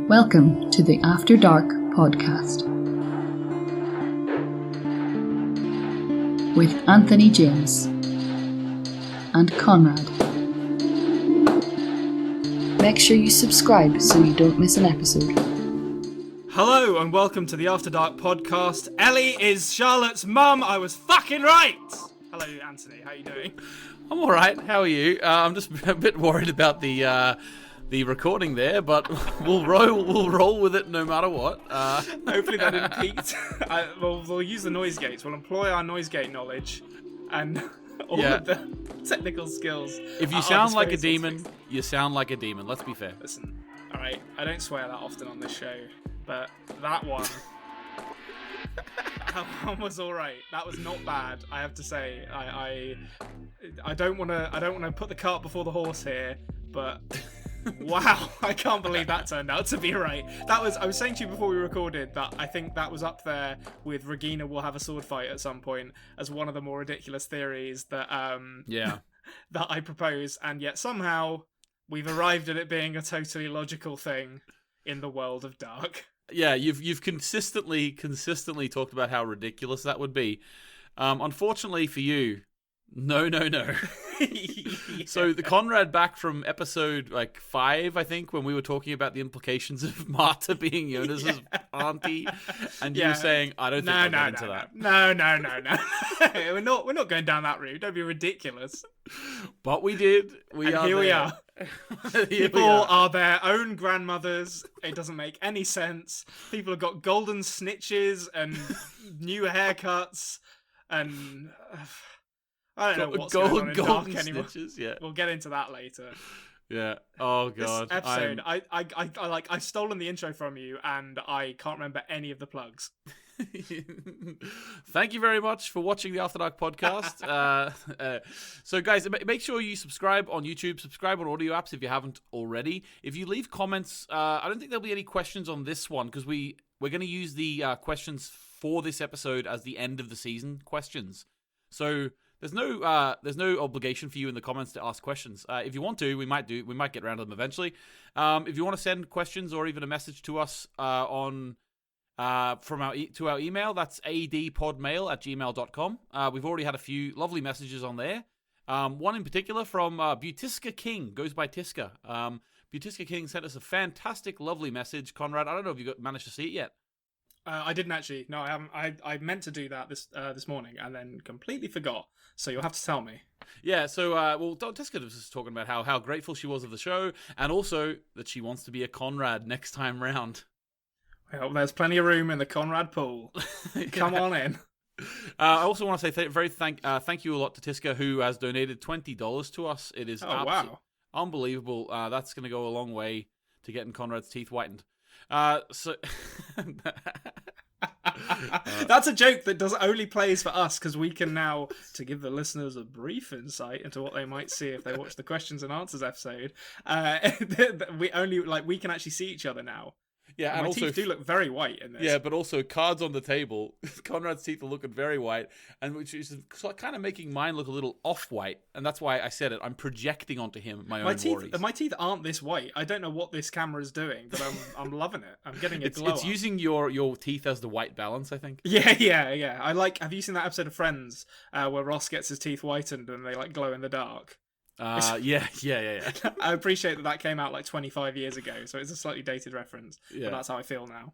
Welcome to the After Dark podcast with Anthony James and Konrad. Make sure you subscribe so you don't miss an episode. Hello and welcome to the After Dark podcast. Ellie is Charlotte's mum. I was fucking right. Hello, Anthony. How are you doing? I'm all right. How are you? I'm just a bit worried about the recording there, but we'll roll with it no matter what. Hopefully that didn't peak. We'll use the noise gates. We'll employ our noise gate knowledge and all of the technical skills. If you sound like a demon, you sound like a demon. Let's be fair. Listen, all right. I don't swear that often on this show, but that one was all right. That was not bad. I have to say. I don't want to put the cart before the horse here, but. Wow, I can't believe that turned out to be right. I was saying to you before we recorded that I think that was up there with Regina will have a sword fight at some point as one of the more ridiculous theories that that I propose, and yet somehow we've arrived at it being a totally logical thing in the world of Dark. Yeah, you've consistently talked about how ridiculous that would be. Unfortunately for you, no. Yeah. So the Konrad back from episode 5, I think, when we were talking about the implications of Marta being Jonas' auntie, and you were saying, I don't think I'll get into that. No. We're not going down that route. Don't be ridiculous. But we did. Here we are. People are their own grandmothers. It doesn't make any sense. People have got golden snitches and new haircuts and... I don't know what's going on in Dark anymore. Snitches, yeah. We'll get into that later. Yeah. Oh god. This episode, I've stolen the intro from you, and I can't remember any of the plugs. Thank you very much for watching the After Dark podcast. So guys, make sure you subscribe on YouTube, subscribe on audio apps if you haven't already. If you leave comments, I don't think there'll be any questions on this one because we're going to use the questions for this episode as the end of the season questions. So there's no obligation for you in the comments to ask questions. If you want to, we might get around to them eventually. If you want to send questions or even a message to us to our email, that's adpodmail@gmail.com. We've already had a few lovely messages on there. One in particular from Butiska King, goes by Tiska. Butiska King sent us a fantastic, lovely message. Konrad, I don't know if you managed to see it yet. I didn't actually. No, I haven't. I meant to do that this morning and then completely forgot. So you'll have to tell me. Yeah. So Tiska was just talking about how grateful she was of the show, and also that she wants to be a Konrad next time round. Well, there's plenty of room in the Konrad pool. Come on in. I also want to say thank you a lot to Tiska, who has donated $20 to us. It is unbelievable. That's going to go a long way to getting Konrad's teeth whitened. That's a joke that only plays for us because we can now, to give the listeners a brief insight into what they might see if they watch the questions and answers episode. We can actually see each other now. Yeah, and my also teeth do look very white in this. Yeah, but also cards on the table. Konrad's teeth are looking very white, and which is kind of making mine look a little off-white, and that's why I said it. I'm projecting onto him my own worries. My teeth aren't this white. I don't know what this camera is doing, but I'm loving it. I'm getting a glow. It's using your teeth as the white balance, I think. Yeah. Have you seen that episode of Friends where Ross gets his teeth whitened and they glow in the dark? Yeah. I appreciate that came out 25 years ago, so it's a slightly dated reference. Yeah. But that's how I feel now.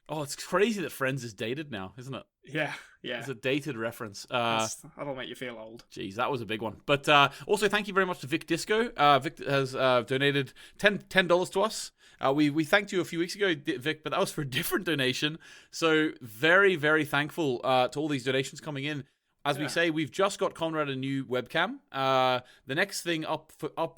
Oh, it's crazy that Friends is dated now, isn't it? Yeah. It's a dated reference. That'll make you feel old. Jeez, that was a big one. But also, thank you very much to Vic Disco. Vic has donated $10 to us. We thanked you a few weeks ago, Vic, but that was for a different donation. So very, very thankful to all these donations coming in. As we say, we've just got Konrad a new webcam. The next thing up,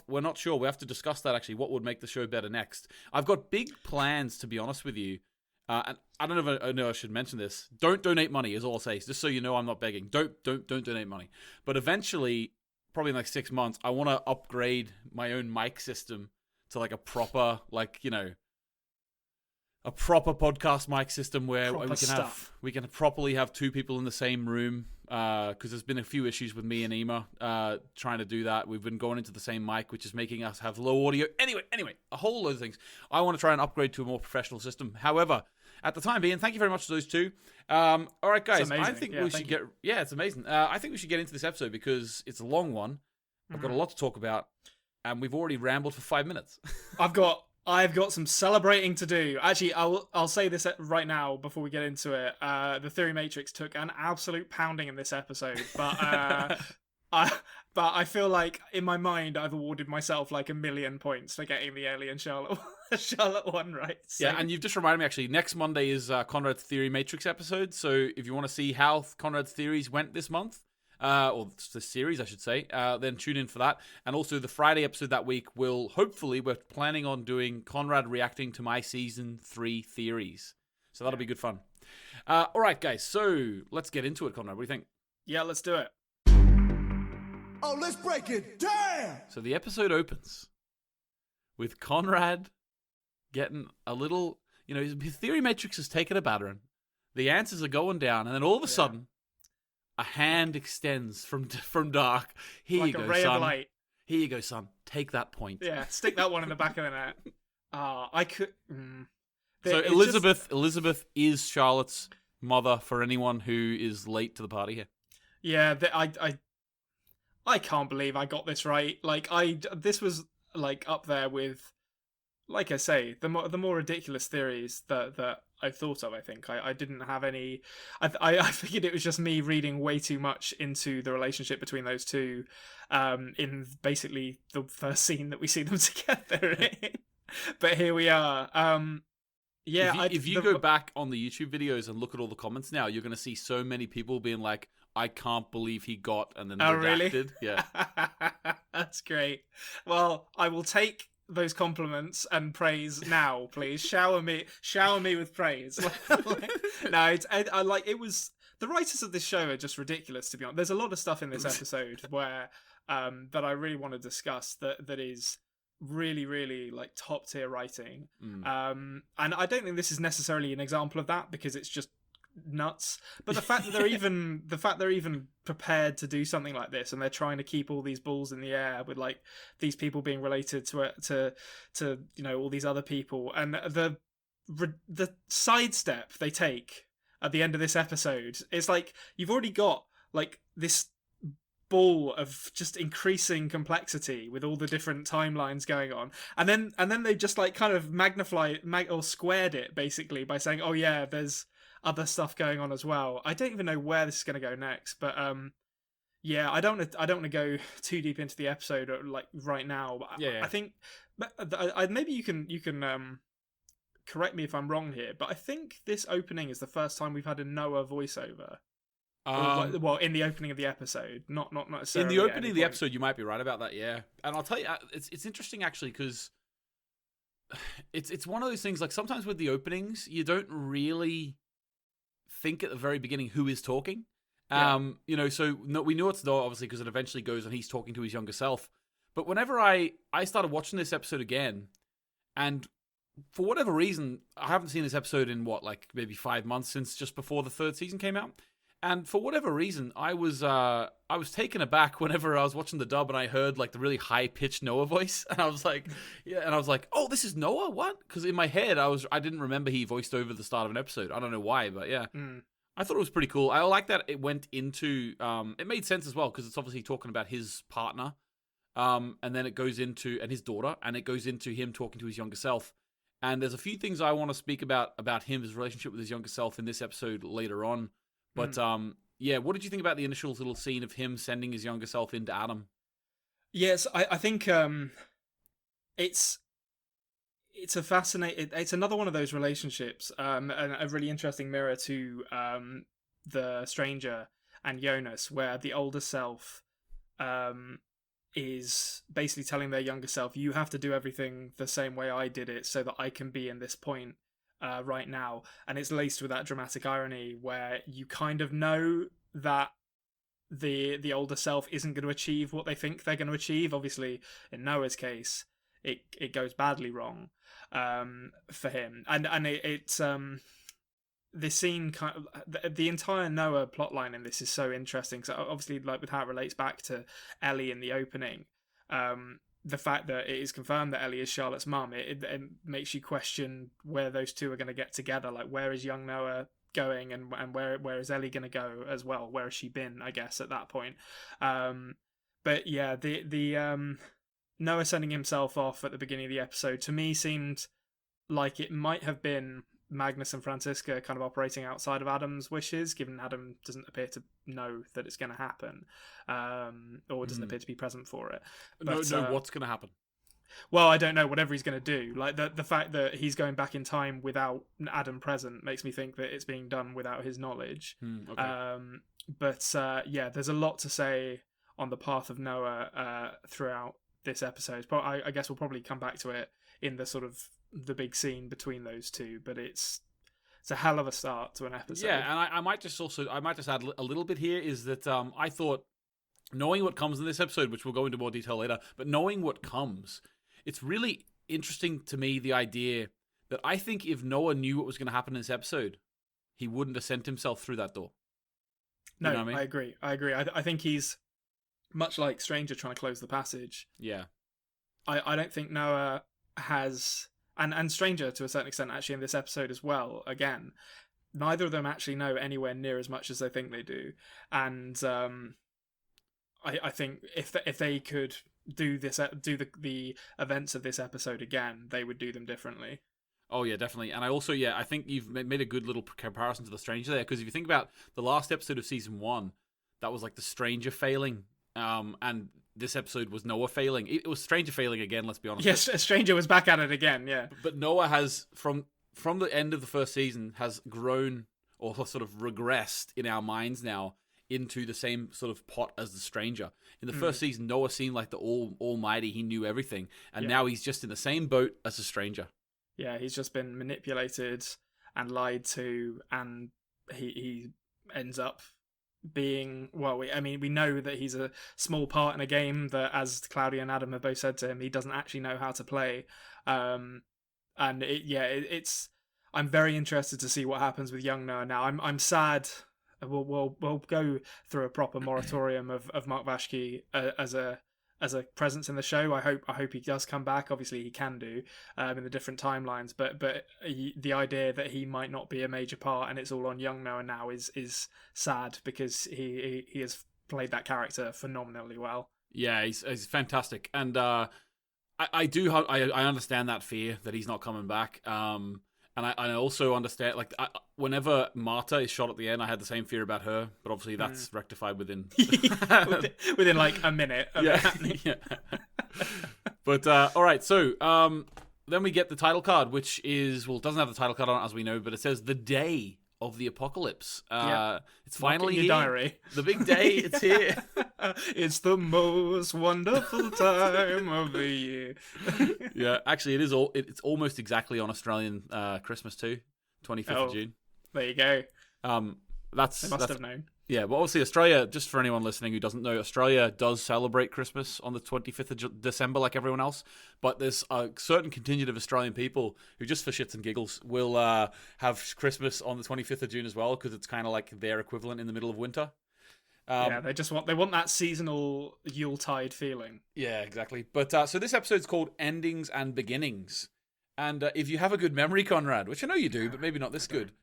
we're not sure. We have to discuss that, actually, what would make the show better next. I've got big plans, to be honest with you. And I don't know if I should mention this. Don't donate money, is all I'll say. Just so you know I'm not begging. Don't donate money. But eventually, probably in 6 months, I want to upgrade my own mic system to a proper, a proper podcast mic system where Proper we can properly have two people in the same room. Because there's been a few issues with me and Ema trying to do that. We've been going into the same mic, which is making us have low audio. Anyway, a whole load of things. I want to try and upgrade to a more professional system. However, at the time being, thank you very much to those two. All right, guys, I think we should get. Yeah, it's amazing. I think we should get into this episode because it's a long one. I've got a lot to talk about, and we've already rambled for 5 minutes. I've got some celebrating to do. Actually, I'll say this right now before we get into it. The Theory Matrix took an absolute pounding in this episode, but I feel like in my mind I've awarded myself like 1 million points for getting the Alien Charlotte one right. So. Yeah, and you've just reminded me actually. Next Monday is Konrad's Theory Matrix episode. So if you want to see how Konrad's theories went this month. Or the series, I should say, then tune in for that. And also the Friday episode that week we're planning on doing Konrad reacting to my season 3 theories. So that'll be good fun. All right, guys, so let's get into it, Konrad. What do you think? Yeah, let's do it. Oh, let's break it down! So the episode opens with Konrad getting a little, his Theory Matrix has taken a battering. The answers are going down, and then all of a sudden, a hand extends from Dark. Here like you go, a ray son. of light. Here you go, son. Take that point. Yeah, stick that one in the back of the net. I could. So Elizabeth is Charlotte's mother for anyone who is late to the party here. Yeah, I can't believe I got this right. Like this was like up there with, like I say, the more ridiculous theories that I thought of. I think I didn't have any. I figured it was just me reading way too much into the relationship between those two, in basically the first scene that we see them together in. But here we are. Yeah, if you go back on the YouTube videos and look at all the comments now, you're going to see so many people being like, "I can't believe he got," and then redacted. Really? Yeah, that's great. Well, I will take those compliments and praise now, please. Shower me with praise. No, it was the writers of this show are just ridiculous, to be honest. There's a lot of stuff in this episode where that I really want to discuss that is really, really like top tier writing. And I don't think this is necessarily an example of that because it's just nuts, but the fact that they're even prepared to do something like this, and they're trying to keep all these balls in the air with like these people being related to all these other people, and the sidestep they take at the end of this episode, it's like you've already got like this ball of just increasing complexity with all the different timelines going on, and then they just like kind of or squared it basically by saying, oh yeah, there's other stuff going on as well. I don't even know where this is going to go next, but yeah, I don't want to go too deep into the episode like right now. But yeah. I think maybe you can correct me if I'm wrong here, but I think this opening is the first time we've had a Noah voiceover. Well, in the opening of the episode, not necessarily. In the opening of the episode, you might be right about that, yeah. And I'll tell you, it's interesting actually because it's one of those things. Like sometimes with the openings, you don't really think at the very beginning who is talking. So we know it's Noah obviously because it eventually goes and he's talking to his younger self. But whenever I started watching this episode again, and for whatever reason, I haven't seen this episode in maybe 5 months since just before the 3rd season came out. And for whatever reason, I was taken aback whenever I was watching the dub and I heard like the really high pitched Noah voice, and I was like, oh, this is Noah, what? Because in my head I didn't remember he voiced over the start of an episode. I don't know why, but yeah, I thought it was pretty cool. I like that it went into it made sense as well because it's obviously talking about his partner, and then it goes into and his daughter, and it goes into him talking to his younger self. And there's a few things I want to speak about him, his relationship with his younger self in this episode later on. But yeah, what did you think about the initial little scene of him sending his younger self into Adam? Yes, I think it's a fascinating. It's another one of those relationships, and a really interesting mirror to the stranger and Jonas, where the older self is basically telling their younger self, "You have to do everything the same way I did it, so that I can be in this point." Right now, and it's laced with that dramatic irony where you kind of know that the older self isn't going to achieve what they think they're going to achieve. Obviously, in Noah's case, it goes badly wrong for him. And it's this scene kind of the entire Noah plotline in this is so interesting. So obviously, like with how it relates back to Ellie in the opening, the fact that it is confirmed that Ellie is Charlotte's mum, it makes you question where those two are going to get together. Like, where is young Noah going, and where is Ellie going to go as well? Where has she been, I guess, at that point? But yeah, the Noah sending himself off at the beginning of the episode to me seemed like it might have been Magnus and Francisca kind of operating outside of Adam's wishes, given Adam doesn't appear to know that it's going to happen, or doesn't appear to be present for it. But, no, what's going to happen? Well, I don't know. Whatever he's going to do, like the fact that he's going back in time without Adam present makes me think that it's being done without his knowledge. Okay. But yeah, there's a lot to say on the path of Noah throughout this episode. But I guess we'll probably come back to it in the sort of the big scene between those two. But it's a hell of a start to an episode. Yeah, and I might just add a little bit here is that I thought, knowing what comes in this episode, which we'll go into more detail later, but knowing what comes, it's really interesting to me, the idea that I think if Noah knew what was going to happen in this episode, he wouldn't have sent himself through that door. No, you know what I mean? I agree. I think he's much like Stranger trying to close the passage. Yeah. I don't think Noah has, and Stranger to a certain extent actually in this episode as well, again, neither of them actually know anywhere near as much as they think they do. And I think if they could do the events of this episode again, they would do them differently. Oh yeah, definitely. And I also, I think you've made a good little comparison to the Stranger there, because if you think about the last episode of season 1, that was like the Stranger failing, and this episode was Noah failing. It was Stranger failing again, let's be honest. Yes, Stranger was back at it again, yeah. But Noah has, from the end of the first season, has grown or sort of regressed in our minds now into the same sort of pot as the Stranger. In the first season, Noah seemed like the almighty, he knew everything, and now he's just in the same boat as the Stranger. Yeah, he's just been manipulated and lied to, and he ends up being, well, we know that he's a small part in a game that, as Claudia and Adam have both said to him, he doesn't actually know how to play. And it's I'm very interested to see what happens with young Noah now. I'm sad. We'll go through a proper moratorium of Mark Vashke as a presence in the show. I hope he does come back. Obviously, he can do in the different timelines. But the idea that he might not be a major part and it's all on young Noah now is sad, because he has played that character phenomenally well. Yeah, he's fantastic, and I understand that fear that he's not coming back. And I also understand, like, whenever Marta is shot at the end, I had the same fear about her, but obviously that's rectified within within like a minute of it happening. Yeah. But all right, so then we get the title card, which is, well, it doesn't have the title card on it, as we know, but it says the day of the apocalypse. It's finally in your diary. The big day. It's here. It's the most wonderful time of the year. Yeah, actually, it's almost exactly on Australian Christmas too, 25th of June. There you go. They must have known. Yeah, but obviously Australia, just for anyone listening who doesn't know, Australia does celebrate Christmas on the 25th of December like everyone else, but there's a certain contingent of Australian people who, just for shits and giggles, will have Christmas on the 25th of June as well, because it's kind of like their equivalent in the middle of winter. They want that seasonal Yuletide feeling. Yeah, exactly. But so this episode's called Endings and Beginnings. And if you have a good memory, Konrad, which I know you do, but maybe not this good,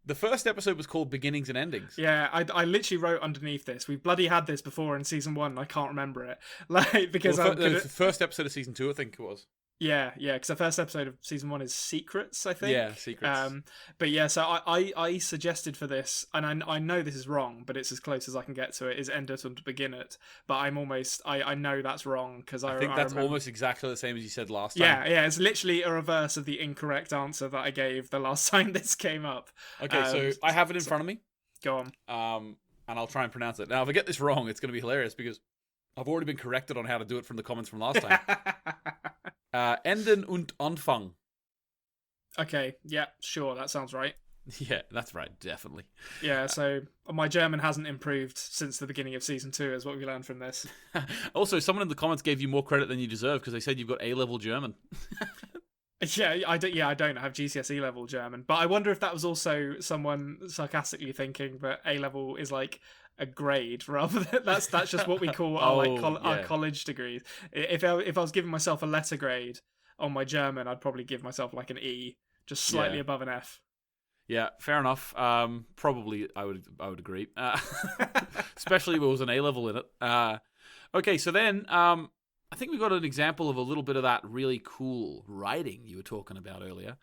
the first episode was called Beginnings and Endings. Yeah, I literally wrote underneath this. We bloody had this before in season 1. I can't remember it, like, because the first episode of season 2, I think it was. Yeah, because the first epised of season 1 is Secrets, I think. Yeah, Secrets. But yeah, so I suggested for this, and I know this is wrong, but it's as close as I can get to it, is End it and Begin it. But I know that's wrong, because I think that's almost exactly the same as you said last time. Yeah, it's literally a reverse of the incorrect answer that I gave the last time this came up. Okay, so I have it in front of me. Go on. And I'll try and pronounce it. Now, if I get this wrong, it's going to be hilarious, because I've already been corrected on how to do it from the comments from last time. Enden und Anfang. Okay, yeah, sure, that sounds right. Yeah, that's right, definitely. Yeah, so my German hasn't improved since the beginning of season 2, is what we learned from this. Also, someone in the comments gave you more credit than you deserve because they said you've got A-level German. Yeah, I don't have GCSE level German, but I wonder if that was also someone sarcastically thinking that A level is like a grade rather than that's just what we call our college degrees. If I was giving myself a letter grade on my German, I'd probably give myself like an E, just slightly above an F. Yeah, fair enough. Probably I would agree, especially if it was an A level in it. Okay, so then I think we got an example of a little bit of that really cool writing you were talking about earlier,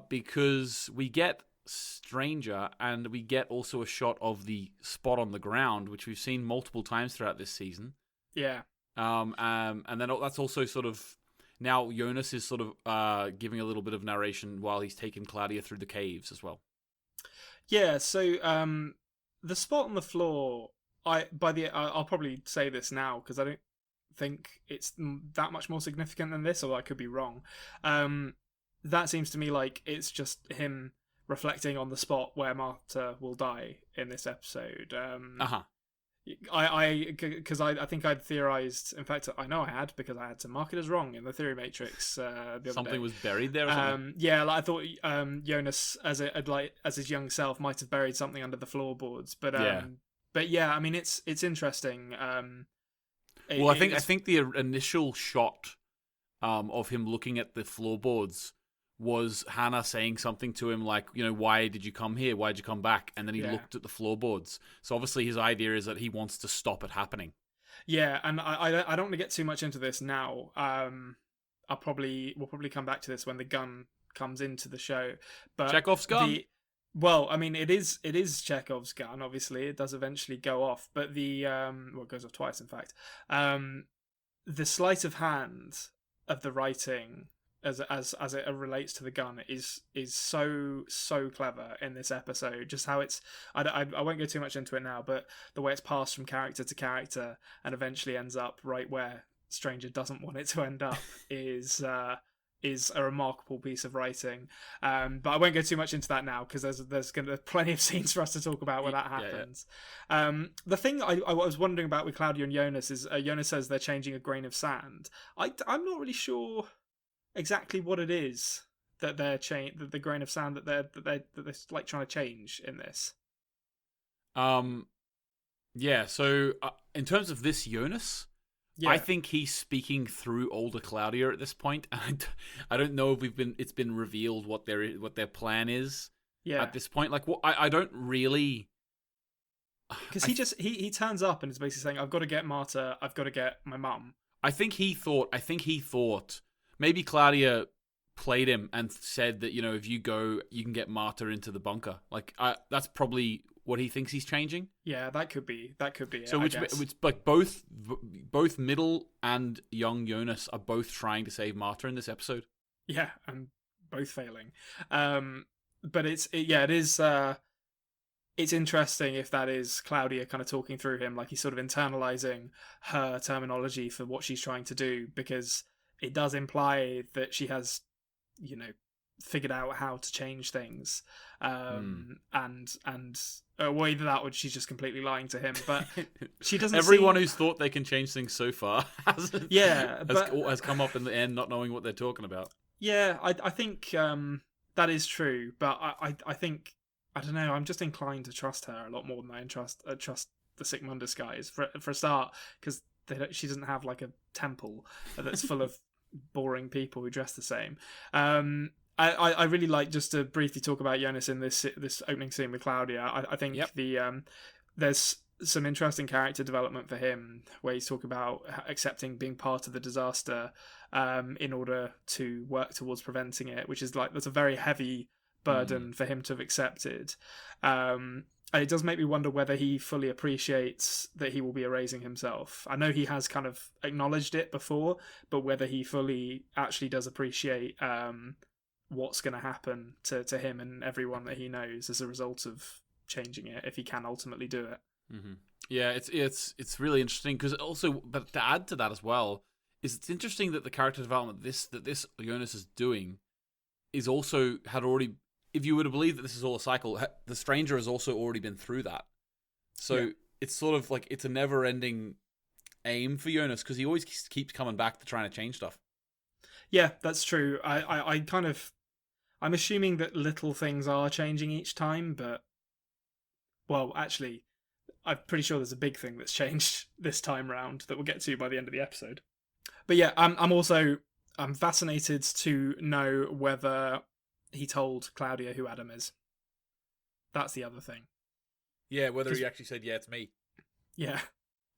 because we get Stranger and we get also a shot of the spot on the ground, which we've seen multiple times throughout this season. Yeah. And then that's also sort of now Jonas is sort of giving a little bit of narration while he's taking Claudia through the caves as well. Yeah. So the spot on the floor, I'll probably say this now because I don't think it's that much more significant than this, or I could be wrong. That seems to me like it's just him reflecting on the spot where Marta will die in this episode. I think I'd theorized. In fact, I know I had because I had to mark it as wrong in the theory matrix the other day. Something was buried there. Or something? Yeah, like I thought Jonas, as his young self, might have buried something under the floorboards. But yeah, I mean, it's interesting. Well, I think the initial shot of him looking at the floorboards was Hannah saying something to him like, why did you come here? Why did you come back? And then he looked at the floorboards. So obviously his idea is that he wants to stop it happening. Yeah, and I don't want to get too much into this now. We'll probably come back to this when the gun comes into the show. But Chekhov's gun. Well, I mean, it is Chekhov's gun. Obviously, it does eventually go off, but it goes off twice, in fact. The sleight of hand of the writing, as it relates to the gun, is so clever in this episode. Just how it's, I won't go too much into it now, but the way it's passed from character to character and eventually ends up right where Stranger doesn't want it to end up is a remarkable piece of writing. But I won't go too much into that now because there's plenty of scenes for us to talk about where that happens. Yeah. The thing I was wondering about with Claudia and Jonas is Jonas says they're changing a grain of sand. I'm not really sure exactly what it is that they're the grain of sand that they're like trying to change in this. Yeah. So in terms of this Jonas. Yeah. I think he's speaking through older Claudia at this point. I don't know if it's been revealed what their plan is at this point. Like, I don't really, because he turns up and is basically saying, "I've got to get Marta. I've got to get my mum." I think he thought maybe Claudia played him and said that if you go, you can get Marta into the bunker. Like, that's probably what he thinks he's changing. Yeah, that could be it, so which like both middle and young Jonas are both trying to save Marta in this episode. Yeah, and both failing. But it is it's interesting if that is Claudia kind of talking through him, like he's sort of internalizing her terminology for what she's trying to do, because it does imply that she has, figured out how to change things. And well, either that or she's just completely lying to him, but she doesn't. Everyone who's thought they can change things so far has come up in the end not knowing what they're talking about. Yeah, I think that is true, but I think, I don't know, I'm just inclined to trust her a lot more than I trust the Sigmundus guys for a start, because she doesn't have like a temple that's full of boring people who dress the same. I really like, just to briefly talk about Jonas in this opening scene with Claudia. I think there's some interesting character development for him, where he's talking about accepting being part of the disaster in order to work towards preventing it, which is that's a very heavy burden for him to have accepted. And it does make me wonder whether he fully appreciates that he will be erasing himself. I know he has kind of acknowledged it before, but whether he fully actually does appreciate what's going to happen to him and everyone that he knows as a result of changing it, if he can ultimately do it. Mm-hmm. Yeah, it's really interesting, because also, but to add to that as well, is it's interesting that the character development that this Jonas is doing is also had already if you were to believe that this is all a cycle, the Stranger has also already been through that. So it's sort of like it's a never-ending aim for Jonas because he always keeps coming back to trying to change stuff. Yeah, that's true. I'm assuming that little things are changing each time, but well, actually, I'm pretty sure there's a big thing that's changed this time round that we'll get to by the end of the episode. But yeah, I'm fascinated to know whether he told Claudia who Adam is. That's the other thing. Yeah, whether he actually said, yeah, it's me. Yeah.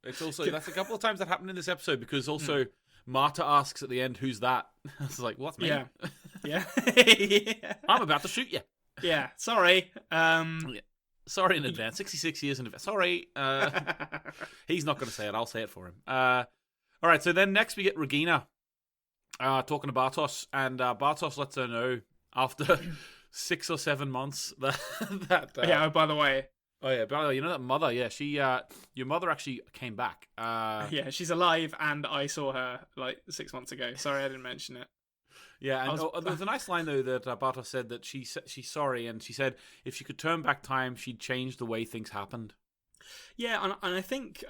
It's also, that's a couple of times that happened in this episode because also Marta asks at the end, who's that? I was like, well, that's me. Yeah. Yeah. Yeah. I'm about to shoot you. Yeah, sorry. Sorry in advance. 66 years in advance. Sorry. He's not going to say it. I'll say it for him. All right, so then next we get Regina talking to Bartos, and Bartos lets her know after 6 or 7 months that yeah, oh, by the way. Oh, yeah, by the way, you know that mother, yeah, your mother actually came back. Yeah, she's alive, and I saw her, 6 months ago. Sorry, I didn't mention it. Yeah, and there was a nice line, though, that Bartos said that she's sorry, and she said if she could turn back time, she'd change the way things happened. Yeah, and I think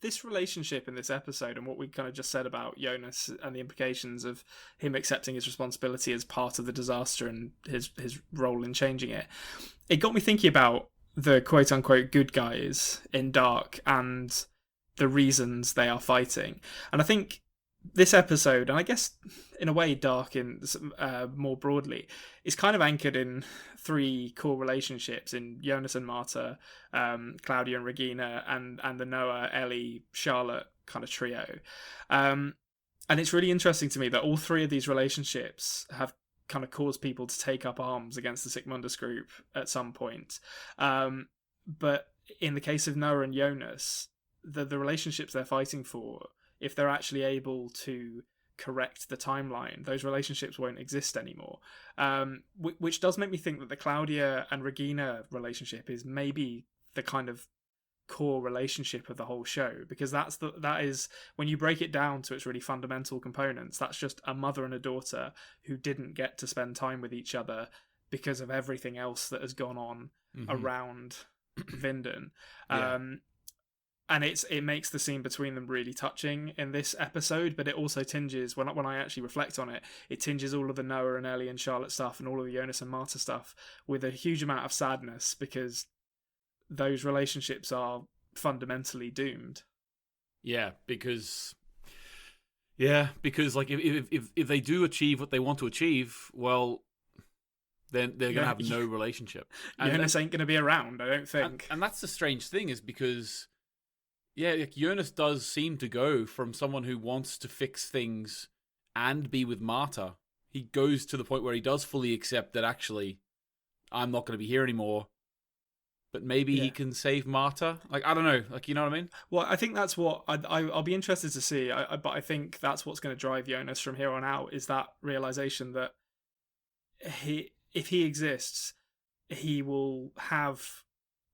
this relationship in this episode and what we kind of just said about Jonas and the implications of him accepting his responsibility as part of the disaster and his role in changing it, it got me thinking about the quote-unquote good guys in Dark and the reasons they are fighting. And I think this episode, and I guess in a way Dark in more broadly, is kind of anchored in 3 core relationships in Jonas and Marta, Claudia and Regina, and the Noah, Ellie, Charlotte kind of trio. And it's really interesting to me that all 3 of these relationships have kind of caused people to take up arms against the Sic Mundus group at some point. But in the case of Noah and Jonas, the relationships they're fighting for, if they're actually able to correct the timeline, those relationships won't exist anymore. Which does make me think that the Claudia and Regina relationship is maybe the kind of core relationship of the whole show, because that is when you break it down to its really fundamental components, that's just a mother and a daughter who didn't get to spend time with each other because of everything else that has gone on around Vinden. And it makes the scene between them really touching in this episode, but it also tinges, when I actually reflect on it, it tinges all of the Noah and Ellie and Charlotte stuff and all of the Jonas and Marta stuff with a huge amount of sadness, because those relationships are fundamentally doomed. Yeah, because like if they do achieve what they want to achieve, well, then they're going to have no relationship. And Jonas ain't going to be around, I don't think. And that's the strange thing, is because Jonas does seem to go from someone who wants to fix things and be with Marta. He goes to the point where he does fully accept that actually, I'm not going to be here anymore. But maybe he can save Marta. Like, I don't know. Like, you know what I mean? Well, I think that's what I'll be interested to see. But I think that's what's going to drive Jonas from here on out, is that realization that if he exists, he will have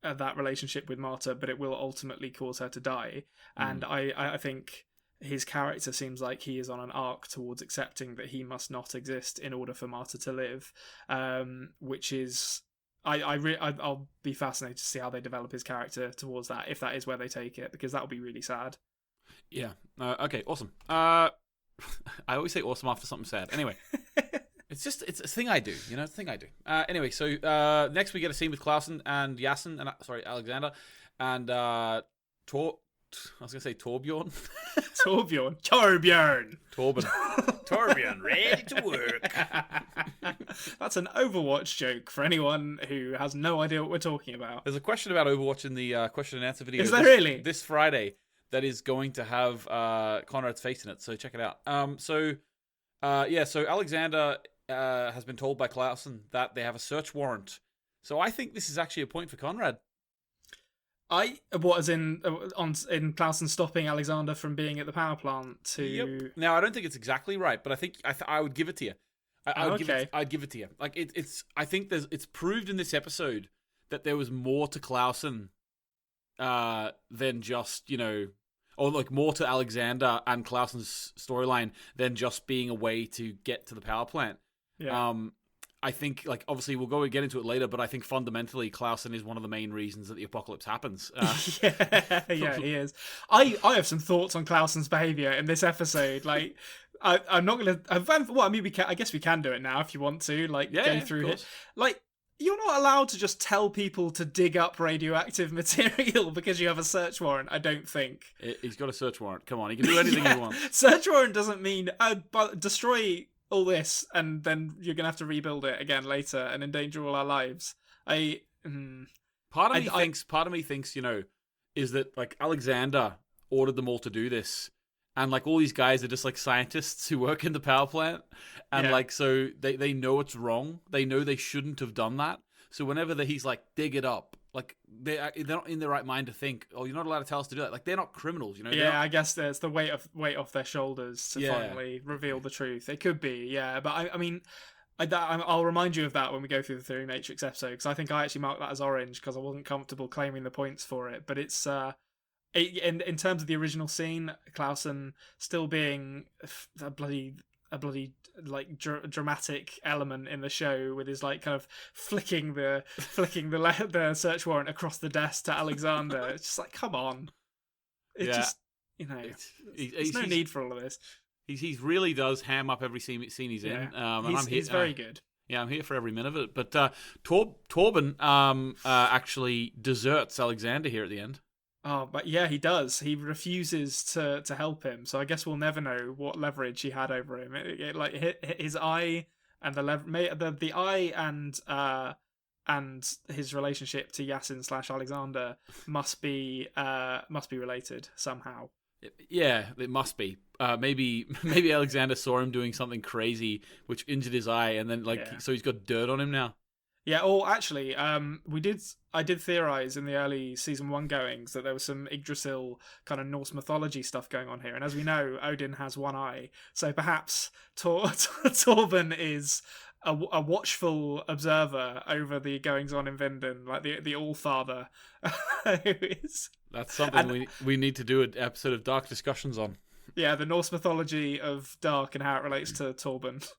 that relationship with Marta, but it will ultimately cause her to die. And I think his character seems like he is on an arc towards accepting that he must not exist in order for Marta to live, which is... I'll be fascinated to see how they develop his character towards that, if that is where they take it, because that'll be really sad. Yeah. Okay, awesome. I always say awesome after something sad. Anyway. It's a thing I do, you know, it's a thing I do. Anyway, so next we get a scene with Clausen and Yassen, and Alexander, and I was going to say Torbjorn. Torbjorn. Torbjorn, ready to work. That's an Overwatch joke for anyone who has no idea what we're talking about. There's a question about Overwatch in the question and answer video. Is there really? This Friday that is going to have Konrad's face in it, so check it out. So Alexander has been told by Clausen that they have a search warrant. So I think this is actually a point for Konrad. As in Clausen stopping Alexander from being at the power plant to... Yep. Now, I don't think it's exactly right, but I think I would give it to you. I'd give it to you. Like I think it's proved in this episode that there was more to Clausen than just, you know, or like more to Alexander and Clausen's storyline than just being a way to get to the power plant. Yeah. I think, like, obviously we'll go and get into it later, but I think fundamentally Clausen is one of the main reasons that the apocalypse happens. Yeah, he is. I have some thoughts on Clausen's behavior in this episode. Like, I'm not gonna. Well, I mean, I guess we can do it now if you want to. Like, go through it. Like, you're not allowed to just tell people to dig up radioactive material because you have a search warrant. I don't think. He's got a search warrant. Come on, he can do anything he wants. Search warrant doesn't mean destroy all this and then you're gonna have to rebuild it again later and endanger all our lives. Part of me thinks, you know, is that like Alexander ordered them all to do this, and like all these guys are just like scientists who work in the power plant, and like so they know it's wrong. They know they shouldn't have done that. So whenever he's like, dig it up, like they're not in the right mind to think, oh, you're not allowed to tell us to do that. Like they're not criminals, you know. Yeah, I guess it's the weight off their shoulders to finally reveal the truth. It could be, but I mean, I'll remind you of that when we go through the Theory Matrix episode, because I think I actually marked that as orange because I wasn't comfortable claiming the points for it. But it's in terms of the original scene, Clausen still being a bloody like dramatic element in the show with his like kind of flicking the search warrant across the desk to Alexander. It's just like, come on, just, you know, there's no need for all of this. He really does ham up every scene he's in. And he's very good. Yeah, I'm here for every minute of it. But Torben actually deserts Alexander here at the end. Oh, but yeah, he does. He refuses to help him. So I guess we'll never know what leverage he had over him. Like his eye and the eye and his relationship to Yasin / Alexander must be related somehow. Yeah, it must be. Maybe Alexander saw him doing something crazy which injured his eye, and then so he's got dirt on him now. Yeah, or actually, I did theorize in the early season 1 goings that there was some Yggdrasil kind of Norse mythology stuff going on here, and as we know, Odin has one eye, so perhaps Torben is a watchful observer over the goings on in Vinden, like the All Father. Who is that's something we need to do an episode of Dark Discussions on. Yeah, the Norse mythology of Dark and how it relates to Torben.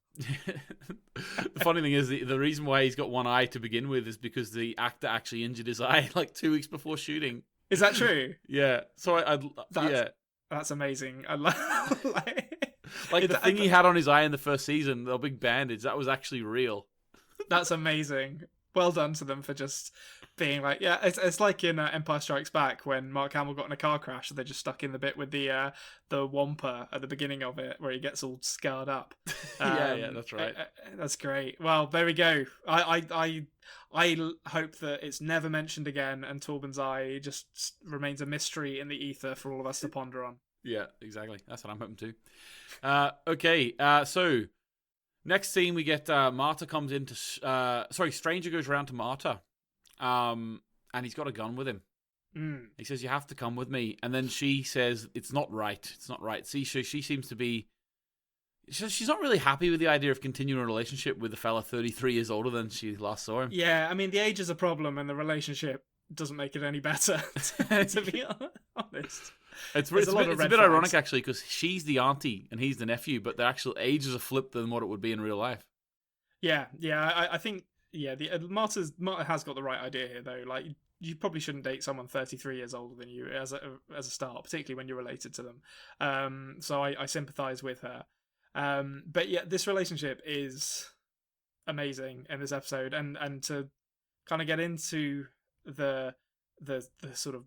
The funny thing is the reason why he's got one eye to begin with is because the actor actually injured his eye like 2 weeks before shooting. Is that true? Yeah. So that's amazing. I like the thing he had on his eye in the first season, the big bandage, that was actually real. That's amazing. Well done to them for just being like, it's like in Empire Strikes Back when Mark Hamill got in a car crash and they just stuck in the bit with the Wampa at the beginning of it where he gets all scarred up. Yeah, that's right. That's great. Well, there we go. I hope that it's never mentioned again and Torben's eye just remains a mystery in the ether for all of us to ponder on. Yeah, exactly. That's what I'm hoping to. Okay, so next scene we get Marta comes into... Stranger goes around to Marta. And he's got a gun with him. He says, you have to come with me. And then she says, it's not right. It's not right. See, she seems to be... She's not really happy with the idea of continuing a relationship with a fella 33 years older than she last saw him. Yeah, I mean, the age is a problem and the relationship doesn't make it any better, to be honest. It's a bit ironic, actually, because she's the auntie and he's the nephew, but their actual ages are flipped than what it would be in real life. Yeah, I think... Yeah, Marta has got the right idea here, though. Like, you probably shouldn't date someone 33 years older than you as a start, particularly when you're related to them. So I sympathise with her. But yeah, this relationship is amazing in this episode, and to kind of get into the sort of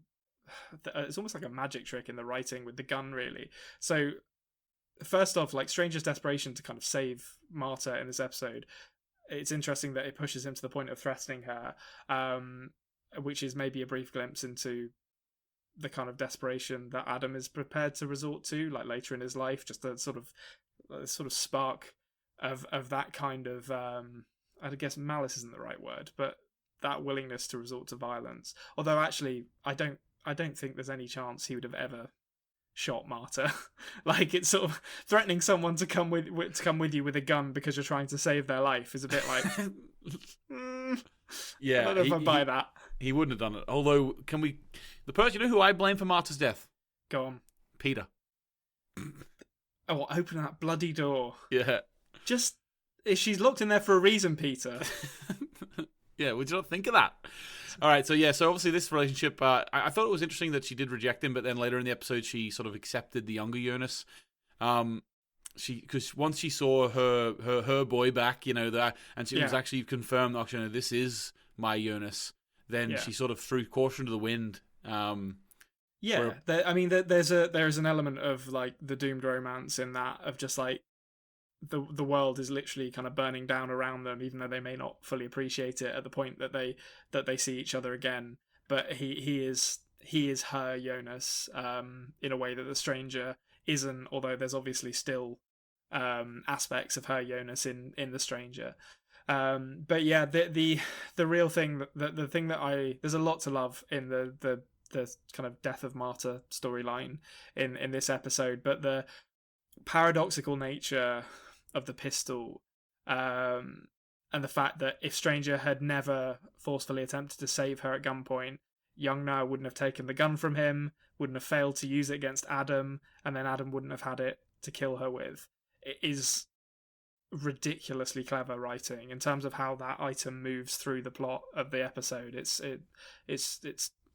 it's almost like a magic trick in the writing with the gun, really. So first off, like Stranger's desperation to kind of save Marta in this episode. It's interesting that it pushes him to the point of threatening her, which is maybe a brief glimpse into the kind of desperation that Adam is prepared to resort to, like later in his life. Just a sort of spark of that kind of, I guess malice isn't the right word, but that willingness to resort to violence. Although actually, I don't think there's any chance he would have ever shot Marta. Like, it's sort of threatening someone to come with you with a gun because you're trying to save their life is a bit like yeah, I don't know if I buy that. He wouldn't have done it. Although, the person, you know who I blame for Marta's death? Go on. Peter. Oh, open that bloody door. Yeah. Just she's locked in there for a reason, Peter. Yeah, would you not think of that? All right, so obviously this relationship, I thought it was interesting that she did reject him, but then later in the episode she sort of accepted the younger Jonas. Because once she saw her boy back, and it was actually confirmed, actually, no, this is my Jonas. Then she sort of threw caution to the wind. There's an element of like the doomed romance in that, of just like the world is literally kind of burning down around them, even though they may not fully appreciate it at the point that they see each other again. But he is her Jonas, in a way that the stranger isn't, although there's obviously still aspects of her Jonas in the stranger. But yeah, the real thing, the thing that there's a lot to love in the kind of death of Marta storyline in this episode, but the paradoxical nature of the pistol, and the fact that if Stranger had never forcefully attempted to save her at gunpoint, young Noah wouldn't have taken the gun from him, wouldn't have failed to use it against Adam, and then Adam wouldn't have had it to kill her with. It is ridiculously clever writing in terms of how that item moves through the plot of the episode. It's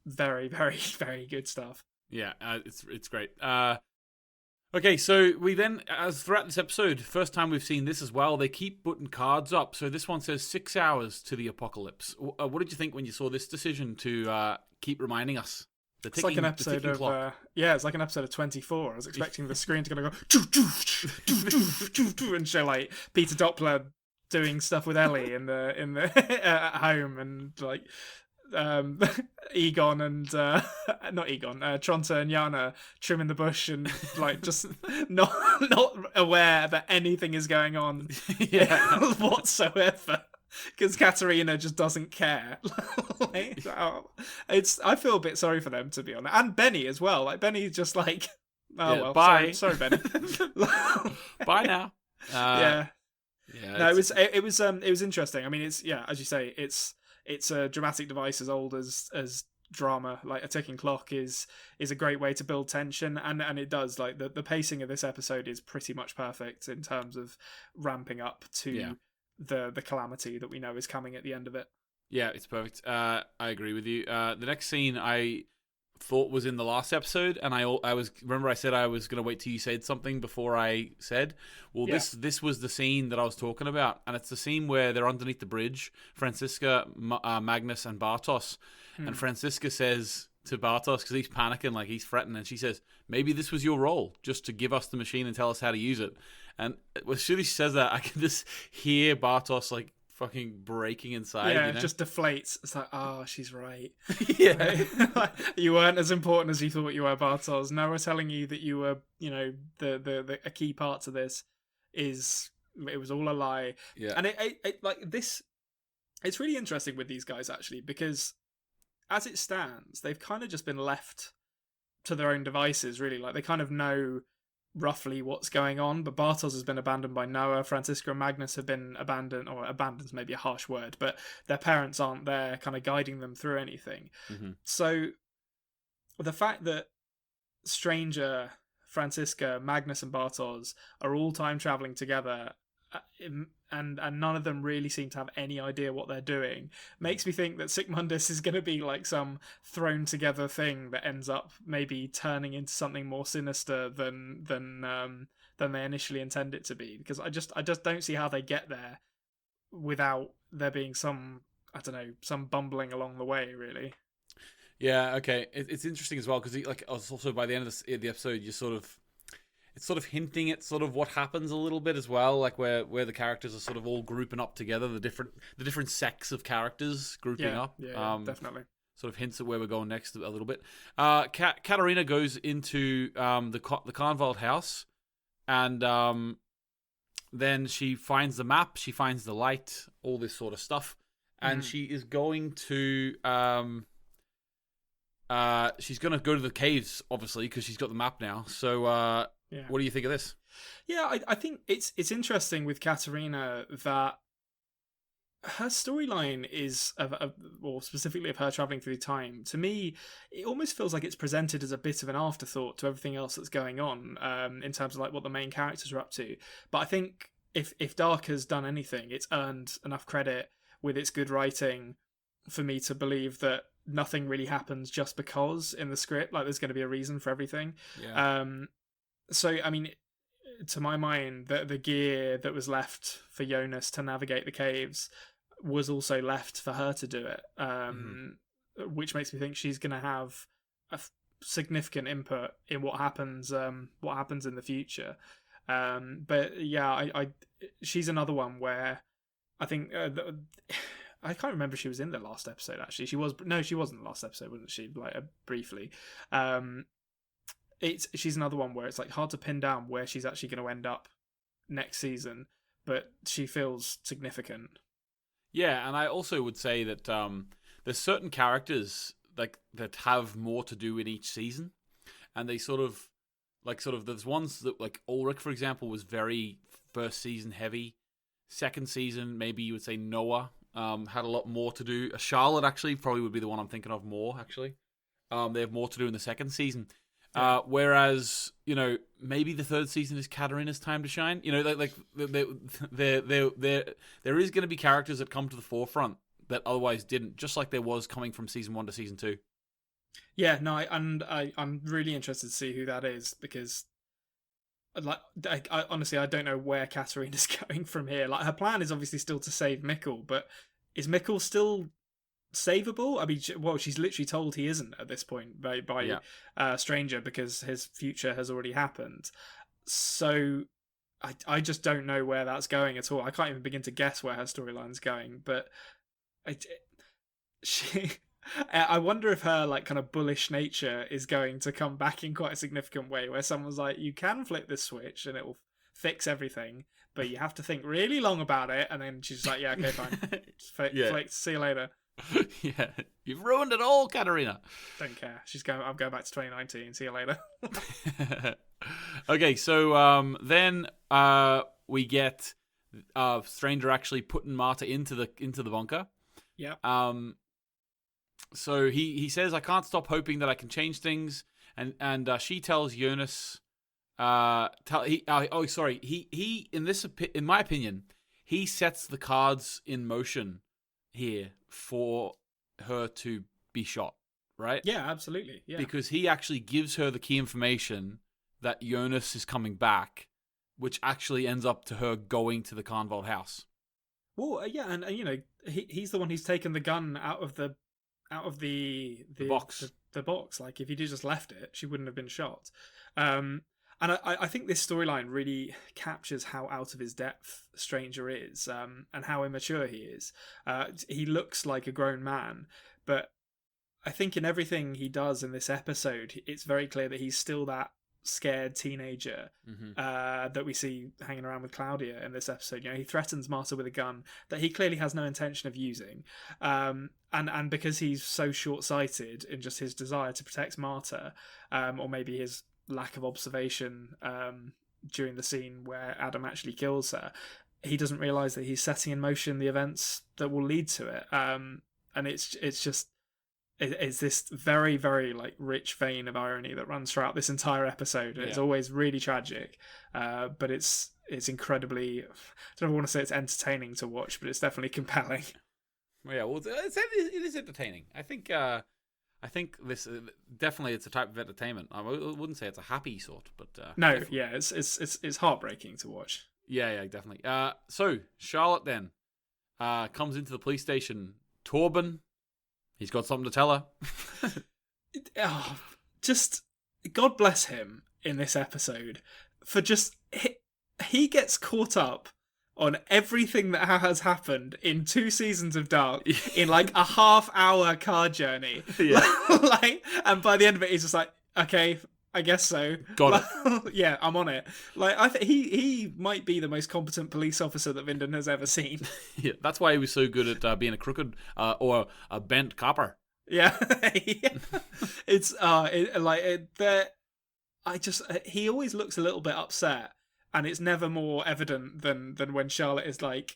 very, very, very good stuff. Yeah, it's great. Okay, so we then, as throughout this episode, first time we've seen this as well, they keep putting cards up. So this one says 6 hours to the apocalypse. What did you think when you saw this decision to keep reminding us? It's like an episode of it's like an episode of 24. I was expecting the screen to go and show like Peter Doppler doing stuff with Ellie in the at home, and like Egon and not Egon, Tronta and Yana trimming the bush and like just not aware that anything is going on whatsoever, because Katerina just doesn't care. I feel a bit sorry for them, to be honest, and Benny as well. Like Benny's just like, bye. Sorry Benny. Bye now. No, it was interesting. I mean, it's as you say, it's a dramatic device as old as drama. Like a ticking clock is a great way to build tension, and it does. Like the pacing of this episode is pretty much perfect in terms of ramping up to the calamity that we know is coming at the end of it. Yeah, it's perfect. I agree with you. The next scene I thought was in the last episode, and I said I was going to wait till you said something before I said. Well, this was the scene that I was talking about, and it's the scene where they're underneath the bridge, Franziska, Magnus, and Bartos, and Franziska says to Bartos, because he's panicking, like he's fretting, and she says, "Maybe this was your role, just to give us the machine and tell us how to use it." And as soon as she says that, I can just hear Bartos like fucking breaking inside. It just deflates. It's like, she's right. Yeah. Like, you weren't as important as you thought you were, Bartos. Now we're telling you that you were, a key part to this it was all a lie. Yeah. And it like this, it's really interesting with these guys actually, because as it stands, they've kind of just been left to their own devices, really. Like they kind of know roughly what's going on, but Bartos has been abandoned by Noah. Franziska and Magnus have been abandoned, or abandoned's maybe a harsh word, but their parents aren't there kind of guiding them through anything. Mm-hmm. So the fact that Stranger, Franziska, Magnus and Bartos are all time traveling together, and none of them really seem to have any idea what they're doing, makes me think that Sigmundus is going to be like some thrown together thing that ends up maybe turning into something more sinister than they initially intend it to be, because I just don't see how they get there without there being some bumbling along the way, really. Yeah, okay. It's interesting as well, because like also by the end of the episode, it's sort of hinting at sort of what happens a little bit as well, like where the characters are sort of all grouping up together, the different sects of characters grouping up. Yeah, definitely. Sort of hints at where we're going next a little bit. Katerina goes into the Konrad house, and then she finds the map, she finds the light, all this sort of stuff, and she is going to she's going to go to the caves, obviously, because she's got the map now. So. Yeah. What do you think of this? Yeah, I think it's interesting with Katerina that her storyline is or specifically of her traveling through time. To me, it almost feels like it's presented as a bit of an afterthought to everything else that's going on, in terms of like what the main characters are up to. But I think if Dark has done anything, it's earned enough credit with its good writing for me to believe that nothing really happens just because in the script. Like, there's going to be a reason for everything. Yeah. So I mean, to my mind, the gear that was left for Jonas to navigate the caves was also left for her to do it, which makes me think she's going to have a significant input in what happens in the future. But yeah, I she's another one where I think I can't remember if she was in the last episode. Actually, she wasn't the last episode, wasn't she? Like, briefly. She's another one where it's like hard to pin down where she's actually going to end up next season, but she feels significant. Yeah, and I also would say that there's certain characters like that have more to do in each season, and they sort of there's ones that, like Ulrich, for example, was very first season heavy. Second season, maybe you would say Noah had a lot more to do. Charlotte actually probably would be the one I'm thinking of more. Actually, they have more to do in the second season. Whereas, you know, maybe the third season is Katarina's time to shine. You know, there is going to be characters that come to the forefront that otherwise didn't, just like there was coming from season 1 to season 2. Yeah, no, I'm really interested to see who that is, because I honestly, I don't know where Katarina's going from here. Like, her plan is obviously still to save Mikkel, but is Mikkel still savable? I mean, well, she's literally told he isn't at this point by Stranger, because his future has already happened. So I just don't know where that's going at all. I can't even begin to guess where her storyline's going. But I wonder if her like kind of bullish nature is going to come back in quite a significant way, where someone's like, you can flip this switch and it will fix everything, but you have to think really long about it. And then she's like, yeah, okay, fine. Flick, see you later. Yeah, you've ruined it all, Katarina. Don't care. I'm going back to 2019. See you later. Okay, so then we get Stranger actually putting Marta into the bunker. Yeah. So he says, I can't stop hoping that I can change things, and she tells Jonas. He in my opinion, he sets the cards in motion here for her to be shot, right? Yeah, absolutely. Yeah. Because he actually gives her the key information that Jonas is coming back, which actually ends up to her going to the Konrad house. Well, yeah, and you know, he's the one who's taken the gun out of the box. The box. Like, if he'd just left it, she wouldn't have been shot. And I think this storyline really captures how out of his depth Stranger is, and how immature he is. He looks like a grown man, but I think in everything he does in this episode, it's very clear that he's still that scared teenager that we see hanging around with Claudia in this episode. You know, he threatens Marta with a gun that he clearly has no intention of using, and because he's so short-sighted in just his desire to protect Marta, or maybe his lack of observation during the scene where Adam actually kills her, he doesn't realize that he's setting in motion the events that will lead to it. And it's this very, very like rich vein of irony that runs throughout this entire episode. It's always really tragic, but it's incredibly, I don't know if I want to say it's entertaining to watch, but it's definitely compelling. Yeah, well, it is entertaining. I think this definitely it's a type of entertainment. I wouldn't say it's a happy sort, but no, definitely. yeah, it's heartbreaking to watch. Yeah, definitely. So Charlotte then comes into the police station. Torben, he's got something to tell her. Just God bless him in this episode for just he gets caught up on everything that has happened in 2 seasons of Dark in like a half-hour car journey. Yeah. Like, and by the end of it, he's just like, okay, I guess so. Got it. Yeah, I'm on it. Like, I think he might be the most competent police officer that Vinden has ever seen. Yeah, that's why he was so good at being a crooked or a bent copper. Yeah, it's he always looks a little bit upset. And it's never more evident than when Charlotte is like,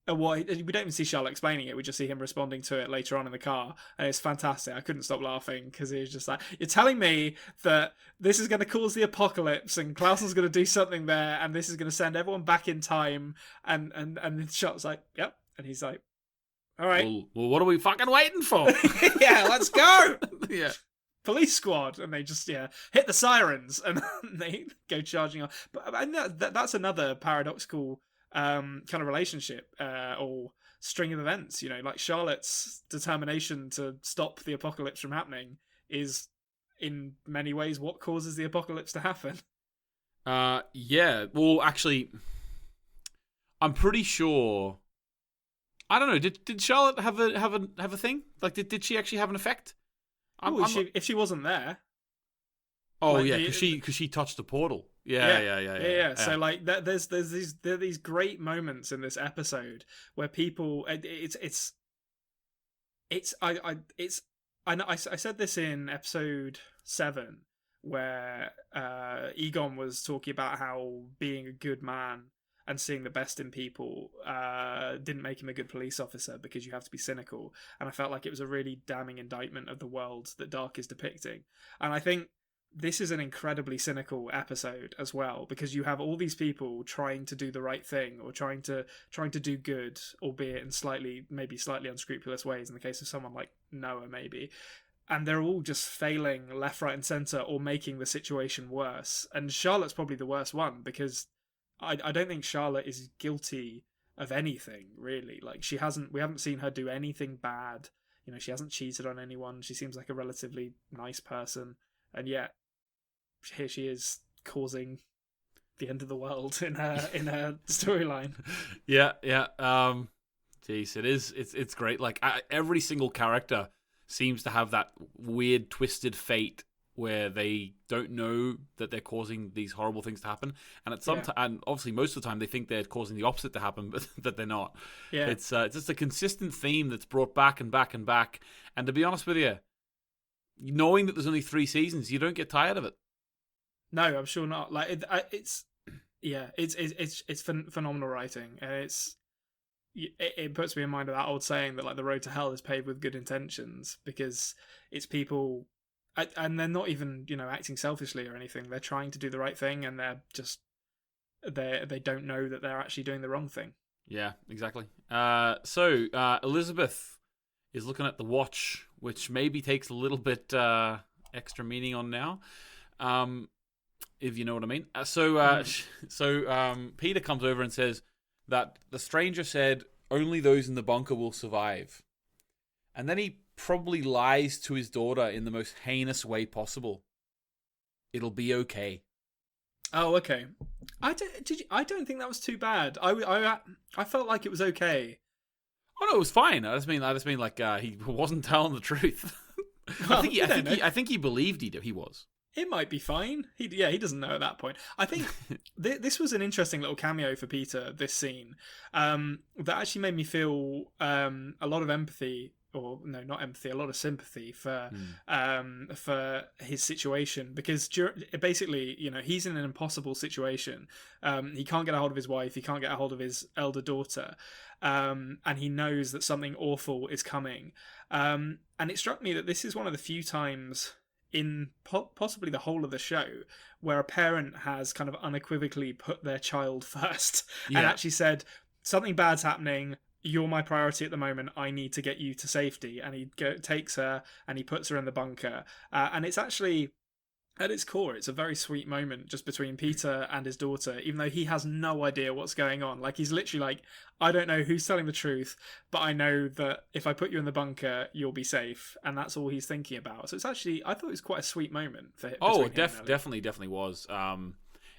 Well, we don't even see Charlotte explaining it. We just see him responding to it later on in the car, and it's fantastic. I couldn't stop laughing because he was just like, "You're telling me that this is going to cause the apocalypse, and Clausen's going to do something there, and this is going to send everyone back in time." And then Charlotte's like, "Yep," and he's like, "All right, Well, what are we fucking waiting for? yeah, let's go." Yeah. Police squad, and they just hit the sirens and they go charging off. But and that's another paradoxical kind of relationship or string of events. Like Charlotte's determination to stop the apocalypse from happening is in many ways what causes the apocalypse to happen. Yeah. Well, actually, I'm pretty sure. I don't know. Did Charlotte have a thing? Like, did she actually have an effect? If she wasn't there. Oh, like yeah, because she touched the portal. Yeah. So like, there's these great moments in this episode where people I said this in episode 7 where Egon was talking about how being a good man and seeing the best in people didn't make him a good police officer because you have to be cynical. And I felt like it was a really damning indictment of the world that Dark is depicting. And I think this is an incredibly cynical episode as well, because you have all these people trying to do the right thing or trying to do good, albeit in maybe slightly unscrupulous ways, in the case of someone like Noah maybe. And they're all just failing left, right, and centre or making the situation worse. And Charlotte's probably the worst one because I don't think Charlotte is guilty of anything, really. Like, we haven't seen her do anything bad. She hasn't cheated on anyone. She seems like a relatively nice person. And yet, here she is causing the end of the world in her storyline. Yeah. Jeez, it's great. Like, every single character seems to have that weird, twisted fate where they don't know that they're causing these horrible things to happen, and and obviously most of the time they think they're causing the opposite to happen, but that they're not. Yeah, it's just a consistent theme that's brought back and back and back. And to be honest with you, knowing that there's only 3 seasons, you don't get tired of it. No, I'm sure not. Like it's phenomenal writing, and it puts me in mind of that old saying that like the road to hell is paved with good intentions, because it's people. And they're not even, acting selfishly or anything. They're trying to do the right thing, and they're just they don't know that they're actually doing the wrong thing. Yeah, exactly. So Elizabeth is looking at the watch, which maybe takes a little bit extra meaning on now, if you know what I mean. So Peter comes over and says that the stranger said only those in the bunker will survive, and then he probably lies to his daughter in the most heinous way possible. It'll be okay. Oh, okay. I don't think that was too bad. I felt like it was okay. Oh no, it was fine. I just mean like he wasn't telling the truth. Well, I think he believed he was. It might be fine. He doesn't know at that point. I think this was an interesting little cameo for Peter, this scene, that actually made me feel a lot of empathy. Or no, not empathy, a lot of sympathy for his situation, because basically, he's in an impossible situation. He can't get a hold of his wife, he can't get a hold of his elder daughter, and he knows that something awful is coming. And it struck me that this is one of the few times in possibly the whole of the show where a parent has kind of unequivocally put their child first and actually said, something bad's happening, you're my priority at the moment, I need to get you to safety. And he takes her and he puts her in the bunker. And it's actually, at its core, it's a very sweet moment just between Peter and his daughter, even though he has no idea what's going on. Like, he's literally like, I don't know who's telling the truth, but I know that if I put you in the bunker, you'll be safe. And that's all he's thinking about. So it's actually, I thought it was quite a sweet moment for him. Oh, it definitely was.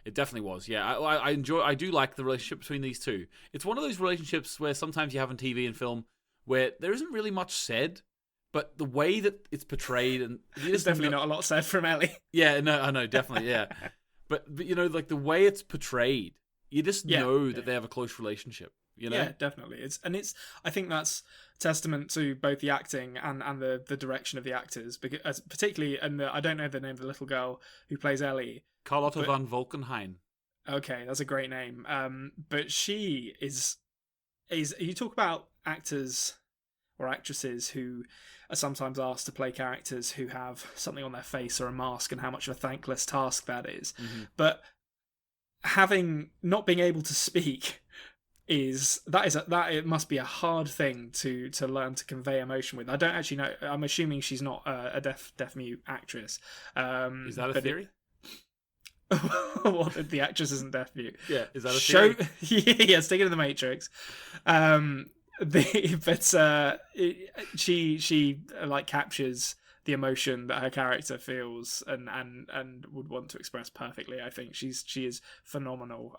It definitely was, yeah. I do like the relationship between these two. It's one of those relationships where sometimes you have in TV and film where there isn't really much said, but the way that it's portrayed, and there's definitely not a lot said from Ellie. Yeah, no, I know, definitely, yeah. but like the way it's portrayed, you just know that they have a close relationship. Yeah, definitely. I think that's testament to both the acting and the direction of the actors, because particularly, and I don't know the name of the little girl who plays Ellie. Carlotta van Volkenheim. Okay, that's a great name. But she is is you talk about actors or actresses who are sometimes asked to play characters who have something on their face or a mask, and how much of a thankless task that is. But not being able to speak it must be a hard thing to learn to convey emotion with. I don't actually know. I'm assuming she's not a deaf mute actress. Is that a theory? What, the actress isn't deaf mute? Yeah, is that a theory? Yeah, stick it in the Matrix. She like captures the emotion that her character feels and would want to express perfectly. I think she is phenomenal.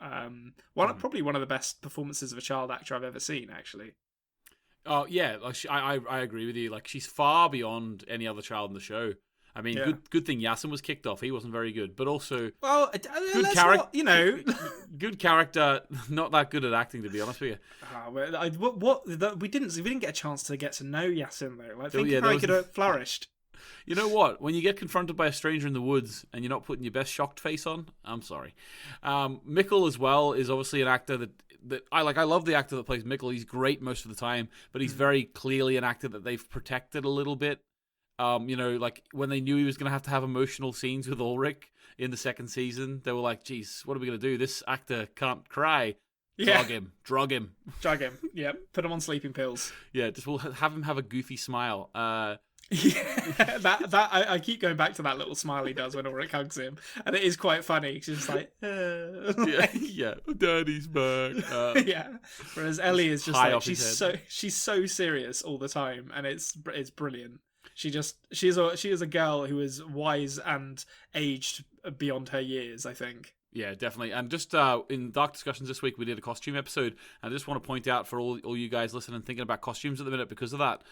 Probably one of the best performances of a child actor I've ever seen, actually. Oh yeah, like I agree with you. Like, she's far beyond any other child in the show. I mean, good thing Yasin was kicked off. He wasn't very good, but also good character. Good character. Not that good at acting, to be honest with you. We didn't get a chance to get to know Yasin though. Like, think how he could have flourished. You know what? When you get confronted by a stranger in the woods and you're not putting your best shocked face on, I'm sorry. Mikkel as well is obviously an actor that I like. I love the actor that plays Mikkel. He's great most of the time, but he's very clearly an actor that they've protected a little bit. Like when they knew he was going to have emotional scenes with Ulrich in the second season, they were like, geez, what are we going to do? This actor can't cry. Drug him. Yeah, put him on sleeping pills. Yeah, we'll have him have a goofy smile. I keep going back to that little smile he does when Ulrich hugs him, and it is quite funny. She's just like, yeah, Daddy's back. Yeah. Whereas Ellie is just like, she's so serious all the time, and it's brilliant. She is a girl who is wise and aged beyond her years, I think. Yeah, definitely. And just in Dark Discussions this week, we did a costume episode. And I just want to point out for all you guys listening and thinking about costumes at the minute, because of that,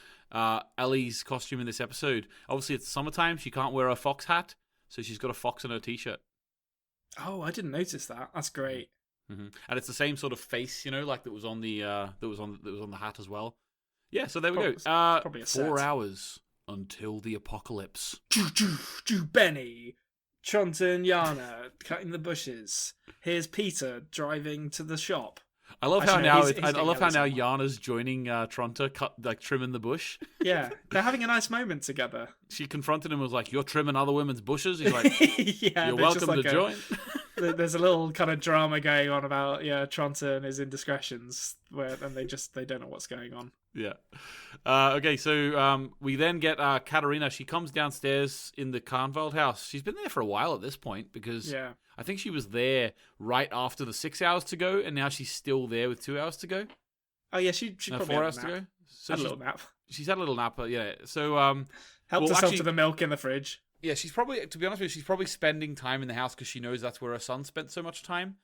Ellie's costume in this episode, obviously it's summertime. She can't wear a fox hat, so she's got a fox in her t-shirt. Oh, I didn't notice that. That's great. Mm-hmm. And it's the same sort of face, like that was on the hat as well. Yeah, so there we go. Probably a 4 hours until the apocalypse. Benny, Tronta and Yana cutting the bushes. Here's Peter driving to the shop. I love how now Yana's joining Tronta, trimming the bush. Yeah, they're having a nice moment together. She confronted him and was like, "You're trimming other women's bushes." He's like, yeah, "You're welcome to join." There's a little kind of drama going on about Tronta and his indiscretions, and they don't know what's going on. Yeah. Okay, so we then get Katarina. She comes downstairs in the Karnvald house. She's been there for a while at this point, because I think she was there right after the 6 hours to go, and now she's still there with 2 hours to go. Oh yeah, she probably 4 hours to go. So had a little nap. She's had a little nap, yeah. So helped herself to the milk in the fridge. Yeah, she's probably, to be honest with you, she's probably spending time in the house because she knows that's where her son spent so much time.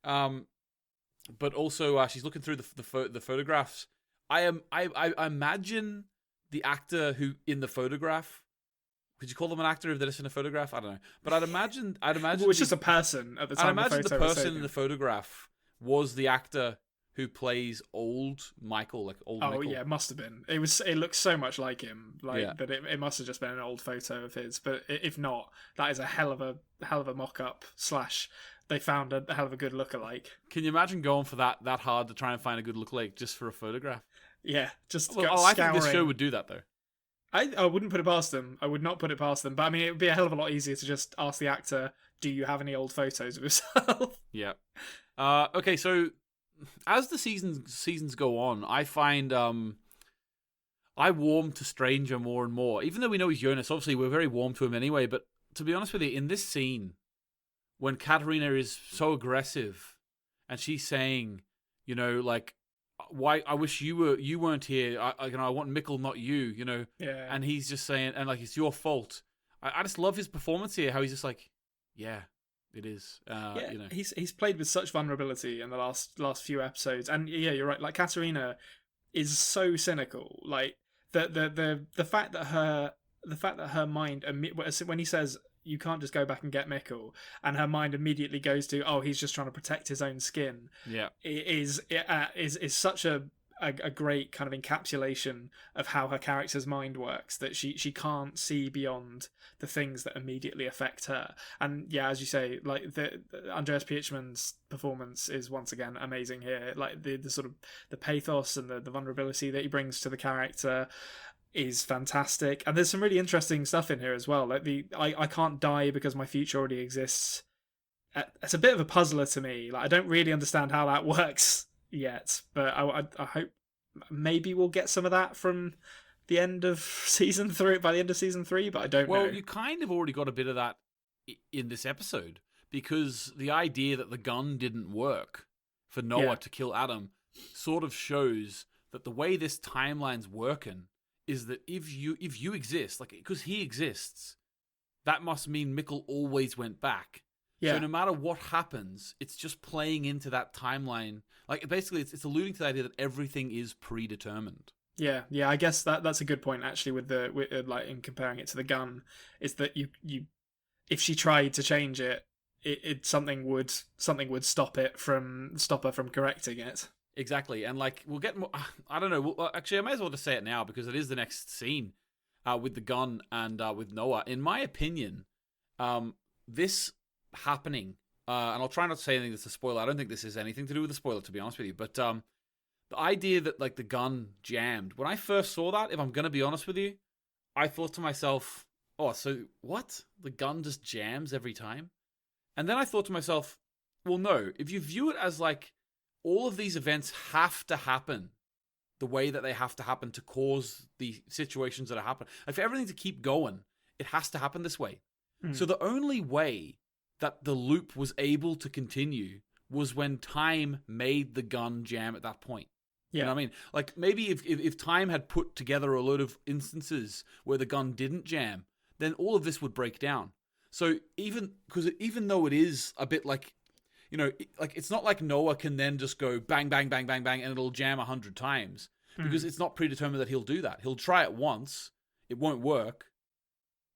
But also she's looking through the photographs. I imagine the actor who in the photograph. Could you call them an actor if they're just in a photograph? I don't know, but I'd imagine well, it's just a person at the time. I imagine the person in the photograph was the actor who plays old Michael, Oh Michael. Yeah, it must have been. It looks so much like him, that it must have just been an old photo of his. But if not, that is a hell of a mock-up / they found a hell of a good lookalike. Can you imagine going for that hard to try and find a good lookalike just for a photograph? Yeah, just I think this show would do that though. I wouldn't put it past them. I would not put it past them. But I mean, it would be a hell of a lot easier to just ask the actor, "Do you have any old photos of yourself?" Yeah. Okay, so as the seasons go on, I find I warm to Stranger more and more. Even though we know he's Jonas, obviously we're very warm to him anyway. But to be honest with you, in this scene, when Katarina is so aggressive and she's saying, why I wish you weren't here. I want Mikkel, not you. Yeah. And he's just saying, and it's your fault. I just love his performance here. How he's just like, yeah, it is. He's played with such vulnerability in the last few episodes, and yeah, you're right. Like, Katarina is so cynical. Like the fact that her mind, when he says, "You can't just go back and get Mikkel," and her mind immediately goes to, "Oh, he's just trying to protect his own skin." Yeah, is such a a great kind of encapsulation of how her character's mind works, that she can't see beyond the things that immediately affect her. And yeah, as you say, like the Andreas Pietschmann's performance is once again amazing here. Like the sort of the pathos and the vulnerability that he brings to the character is fantastic. And there's some really interesting stuff in here as well. Like I can't die because my future already exists. It's a bit of a puzzler to me. Like I don't really understand how that works yet, but I hope maybe we'll get some of that from the end of season 3, by the end of season 3, but I don't know. Well, you kind of already got a bit of that in this episode, because the idea that the gun didn't work for Noah to kill Adam sort of shows that the way this timeline's working is that if you exist, like, because he exists, that must mean Mikkel always went back. Yeah. So no matter what happens, it's just playing into that timeline. Like basically, it's alluding to the idea that everything is predetermined. Yeah. I guess that's a good point actually. With like in comparing it to the gun, is that you if she tried to change it, something would stop her from correcting it. Exactly, and like we'll get more. I don't know. Well, actually, I may as well just say it now because it is the next scene with the gun and with Noah. In my opinion, this happening, and I'll try not to say anything that's a spoiler. I don't think this has anything to do with the spoiler, to be honest with you. But the idea that like the gun jammed, when I first saw that, if I'm going to be honest with you, I thought to myself, oh, so what? The gun just jams every time? And then I thought to myself, well, no. If you view it as like all of these events have to happen the way that they have to happen to cause the situations that are happening, like for everything to keep going, it has to happen this way. So the only way that the loop was able to continue was when time made the gun jam at that point. Yeah. You know what I mean? Like maybe if time had put together a load of instances where the gun didn't jam, then all of this would break down. So even though it is a bit like, you know, like it's not like Noah can then just go bang, bang, bang, bang, bang, and it'll jam 100 times because it's not predetermined that he'll do that. He'll try it once, it won't work,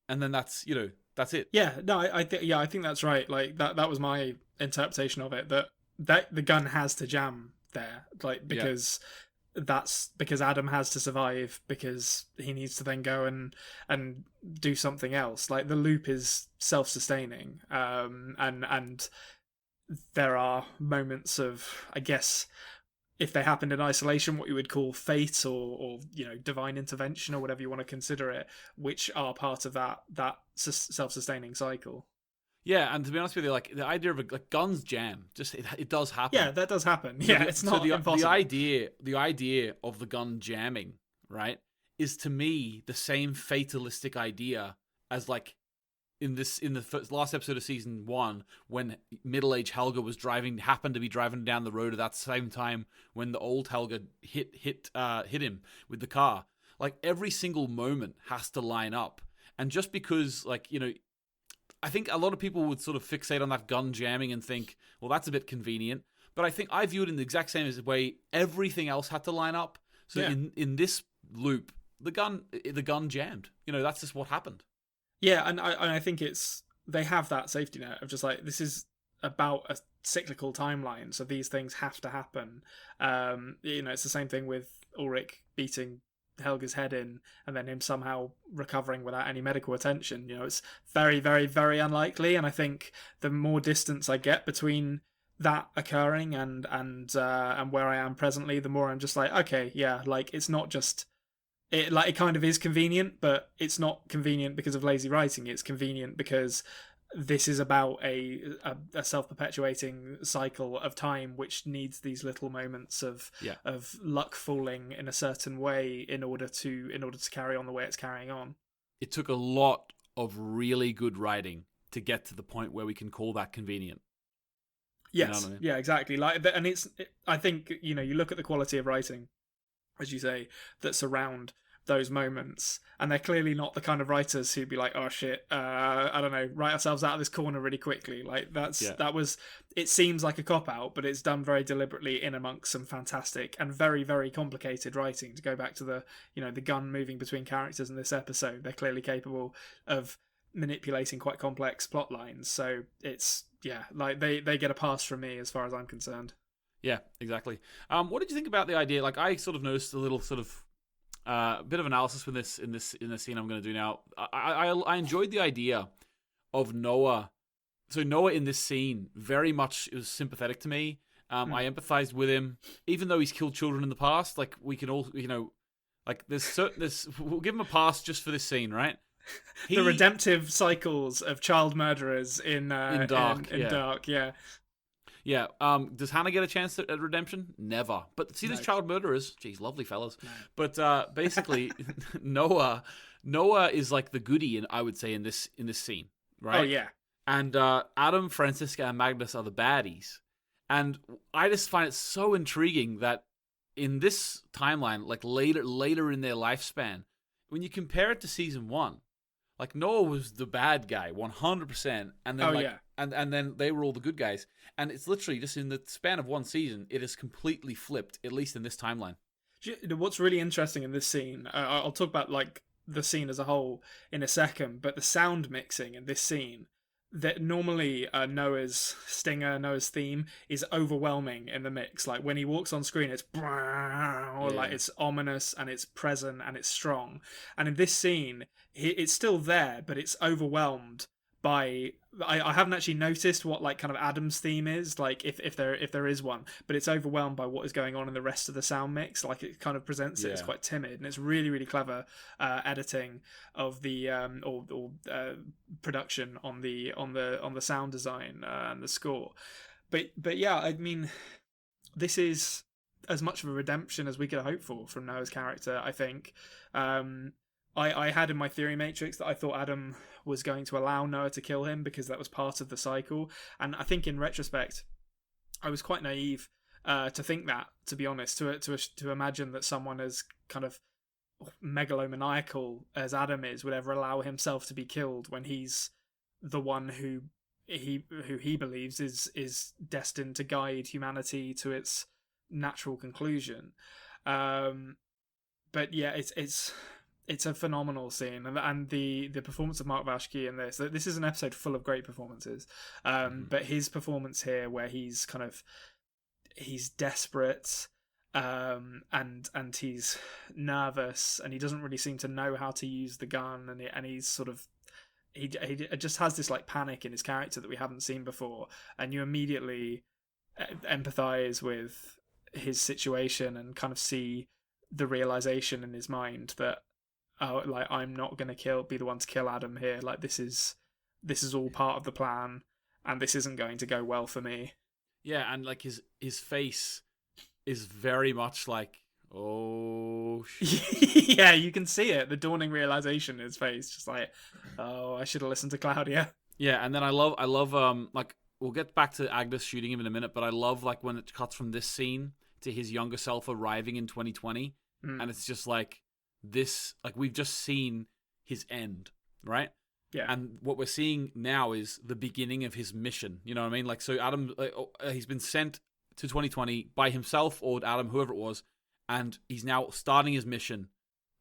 and then that's it. Yeah, no, I think that's right. Like that was my interpretation of it. That the gun has to jam there, like because that's because Adam has to survive, because he needs to then go and do something else. Like the loop is self-sustaining, and there are moments of, I guess, if they happened in isolation, what you would call fate or you know, divine intervention or whatever you want to consider it, which are part of that self-sustaining cycle. Yeah, and to be honest with you, like the idea of like guns jam, just it does happen. Yeah, that does happen. Yeah, it's not impossible. The idea of the gun jamming, right, is to me the same fatalistic idea as like in the last episode of season 1 when middle-aged Helga happened to be driving down the road at that same time when the old Helga hit him with the car. Like every single moment has to line up, and just because, like, you know, I think a lot of people would sort of fixate on that gun jamming and think, well, that's a bit convenient. But I think I view it in the exact same way everything else had to line up. So in this loop, the gun jammed. You know, that's just what happened. Yeah, and I think they have that safety net of just like, this is about a cyclical timeline, so these things have to happen. You know, it's the same thing with Ulrich beating Helga's head in and then him somehow recovering without any medical attention. You know, it's very, very, very unlikely, and I think the more distance I get between that occurring and where I am presently, the more I'm just like, okay, yeah, like it's not just it kind of is convenient, but it's not convenient because of lazy writing. It's convenient because this is about a self-perpetuating cycle of time, which needs these little moments of luck falling in a certain way in order to carry on the way it's carrying on. It took a lot of really good writing to get to the point where we can call that convenient. Yes, you know what I mean? Yeah, exactly. Like, and I think, you know, you look at the quality of writing, as you say, that surround those moments, and they're clearly not the kind of writers who'd be like, oh shit, I don't know, write ourselves out of this corner really quickly. Like that was, it seems like a cop-out, but it's done very deliberately in amongst some fantastic and very, very complicated writing. To go back to the, you know, the gun moving between characters in this episode, they're clearly capable of manipulating quite complex plot lines. So it's, yeah, like they get a pass from me as far as I'm concerned. Yeah, exactly. What did you think about the idea? Like, I sort of noticed a little sort of bit of analysis with this in this scene I'm going to do now. I enjoyed the idea of Noah. So Noah in this scene very much was sympathetic to me. I empathized with him, even though he's killed children in the past. Like, we can all, like we'll give him a pass just for this scene, right? The redemptive cycles of child murderers in Dark. Dark, yeah. Yeah. Does Hannah get a chance at redemption? Never. But see, these child murderers, geez, lovely fellas. No. But basically, Noah is like the goodie, I would say, in this scene, right? Oh yeah. And Adam, Francisca, and Magnus are the baddies. And I just find it so intriguing that in this timeline, like later in their lifespan, when you compare it to season 1, like Noah was the bad guy, 100%, and then and then they were all the good guys. And it's literally just in the span of one season, it is completely flipped, at least in this timeline. What's really interesting in this scene, I'll talk about like the scene as a whole in a second, but the sound mixing in this scene, that normally Noah's theme is overwhelming in the mix. Like when he walks on screen, it's like it's ominous and it's present and it's strong. And in this scene, it's still there, but it's overwhelmed by. I haven't actually noticed what like kind of Adam's theme is, like if there is one, but it's overwhelmed by what is going on in the rest of the sound mix. Like it kind of presents it as quite timid, and it's really, really clever editing of the production on the sound design and the score. But yeah, I mean, this is as much of a redemption as we could hope for from Noah's character, I think. I had in my theory matrix that I thought Adam was going to allow Noah to kill him because that was part of the cycle. And I think in retrospect, I was quite naive to think that, to be honest, to imagine that someone as kind of megalomaniacal as Adam is would ever allow himself to be killed when he's the one who he believes is destined to guide humanity to its natural conclusion. But yeah, it's a phenomenal scene, and the performance of Mark Vashke in this is an episode full of great performances. But his performance here, where he's desperate, and he's nervous, and he doesn't really seem to know how to use the gun, and he's sort of he just has this like panic in his character that we haven't seen before, and you immediately empathize with his situation and kind of see the realization in his mind that, oh, like I'm not going to be the one to kill Adam here. Like this is all part of the plan, and this isn't going to go well for me. Yeah, and like his face is very much like, oh shit. Yeah, you can see it, the dawning realization in his face, just like, oh, I should have listened to Claudia. Yeah, and then I love like we'll get back to Agnes shooting him in a minute, but I love like when it cuts from this scene to his younger self arriving in 2020, and it's just like this, like we've just seen his end, right? Yeah. And what we're seeing now is the beginning of his mission. You know what I mean? Like, so Adam, he's been sent to 2020 by himself or Adam, whoever it was, and he's now starting his mission,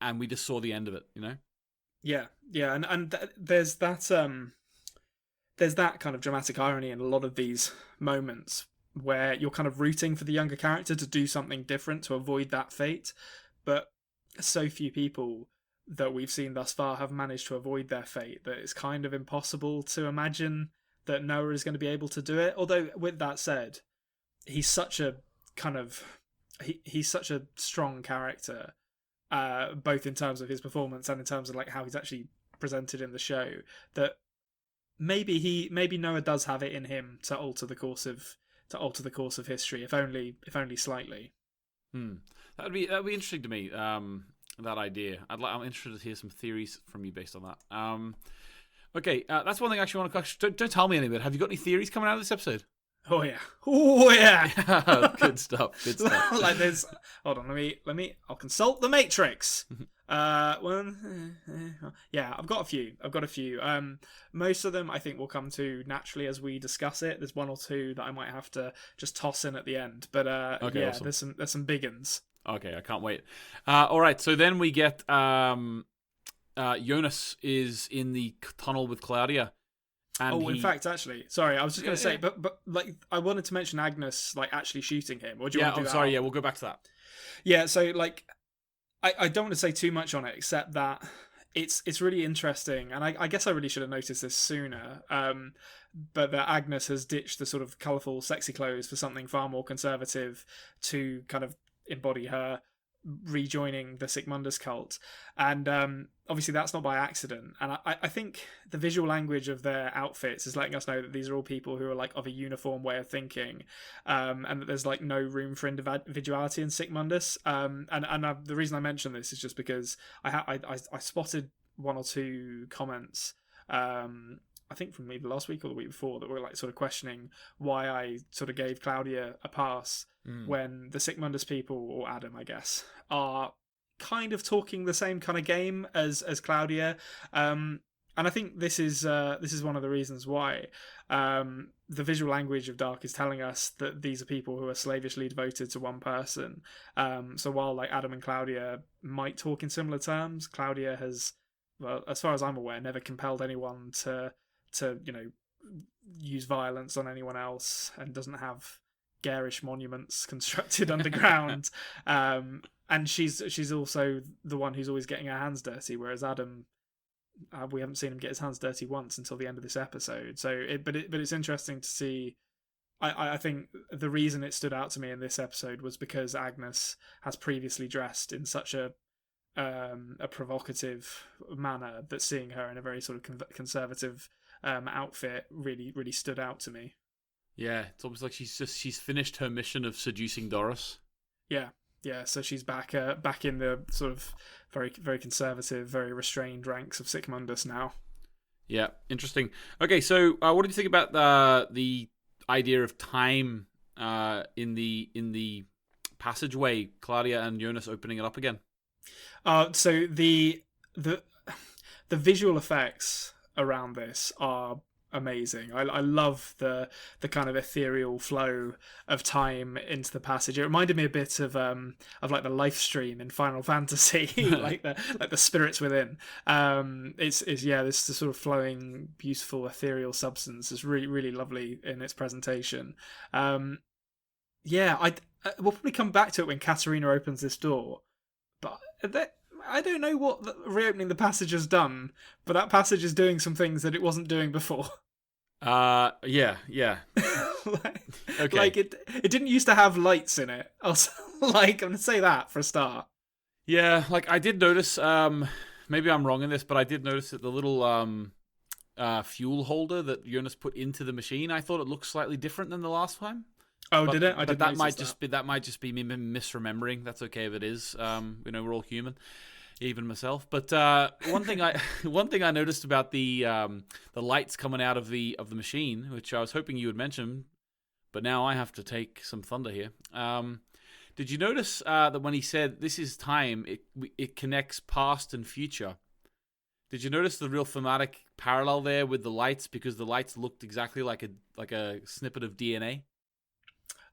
and we just saw the end of it, you know? Yeah, and there's that kind of dramatic irony in a lot of these moments where you're kind of rooting for the younger character to do something different to avoid that fate, but so few people that we've seen thus far have managed to avoid their fate that it's kind of impossible to imagine that Noah is going to be able to do it. Although, with that said, he's such a strong character, both in terms of his performance and in terms of like how he's actually presented in the show, that maybe Noah does have it in him to alter the course of history, if only slightly. That'd be interesting to me. That idea. I'm interested to hear some theories from you based on that. Okay, that's one thing I actually want to. Don't tell me any of it. Have you got any theories coming out of this episode? Oh yeah. Good stuff. Like there's. Hold on. Let me. I'll consult the Matrix. Yeah, I've got a few. Most of them I think will come to naturally as we discuss it. There's one or two that I might have to just toss in at the end. But okay, yeah, awesome. There's some big uns. Okay, I can't wait. All right, so then we get Jonas is in the tunnel with Claudia, And in fact, actually, sorry, I was just going to say, yeah. but like, I wanted to mention Agnes like actually shooting him. Or do you Yeah, want to do I'm that sorry. out? Yeah, we'll go back to that. Yeah, so like, I don't want to say too much on it, except that it's really interesting, and I guess I really should have noticed this sooner. But that Agnes has ditched the sort of colourful, sexy clothes for something far more conservative to kind of embody her rejoining the Sic Mundus cult, and obviously that's not by accident. And I think the visual language of their outfits is letting us know that these are all people who are like of a uniform way of thinking, and that there's like no room for individuality in Sic Mundus. The reason I mention this is just because I spotted one or two comments. I think from either last week or the week before, that were like sort of questioning why I sort of gave Claudia a pass when the Sic Mundus people, or Adam, I guess, are kind of talking the same kind of game as Claudia. And I think this is one of the reasons why. The visual language of Dark is telling us that these are people who are slavishly devoted to one person. So while like Adam and Claudia might talk in similar terms, Claudia has, well, as far as I'm aware, never compelled anyone to use violence on anyone else, and doesn't have garish monuments constructed underground. And she's also the one who's always getting her hands dirty, whereas Adam, we haven't seen him get his hands dirty once until the end of this episode. So but it's interesting to see. I think the reason it stood out to me in this episode was because Agnes has previously dressed in such a provocative manner that seeing her in a very sort of conservative outfit really stood out to me. Yeah, it's almost like she's finished her mission of seducing Doris. Yeah. So she's back in the sort of very very conservative, very restrained ranks of Sic Mundus now. Yeah, interesting. Okay, so what did you think about the idea of time in the passageway? Claudia and Jonas opening it up again. So the visual effects around this are amazing. I love the kind of ethereal flow of time into the passage. It reminded me a bit of like the life stream in Final Fantasy, like the spirits within. It's this sort of flowing, beautiful ethereal substance is really lovely in its presentation. We'll probably come back to it when Katerina opens this door, but I don't know what reopening the passage has done, but that passage is doing some things that it wasn't doing before. Yeah. Okay. Like it didn't used to have lights in it. I'm gonna say that for a start. Yeah, like I did notice. Maybe I'm wrong in this, but I did notice that the little fuel holder that Jonas put into the machine, I thought it looked slightly different than the last time. Oh, did it? But that might just be me misremembering. That's okay if it is. We're all human, even myself. But one thing I noticed about the lights coming out of the machine, which I was hoping you would mention, but now I have to take some thunder here. Did you notice that when he said this is time, it connects past and future? Did you notice the real thematic parallel there with the lights, because the lights looked exactly like a snippet of DNA?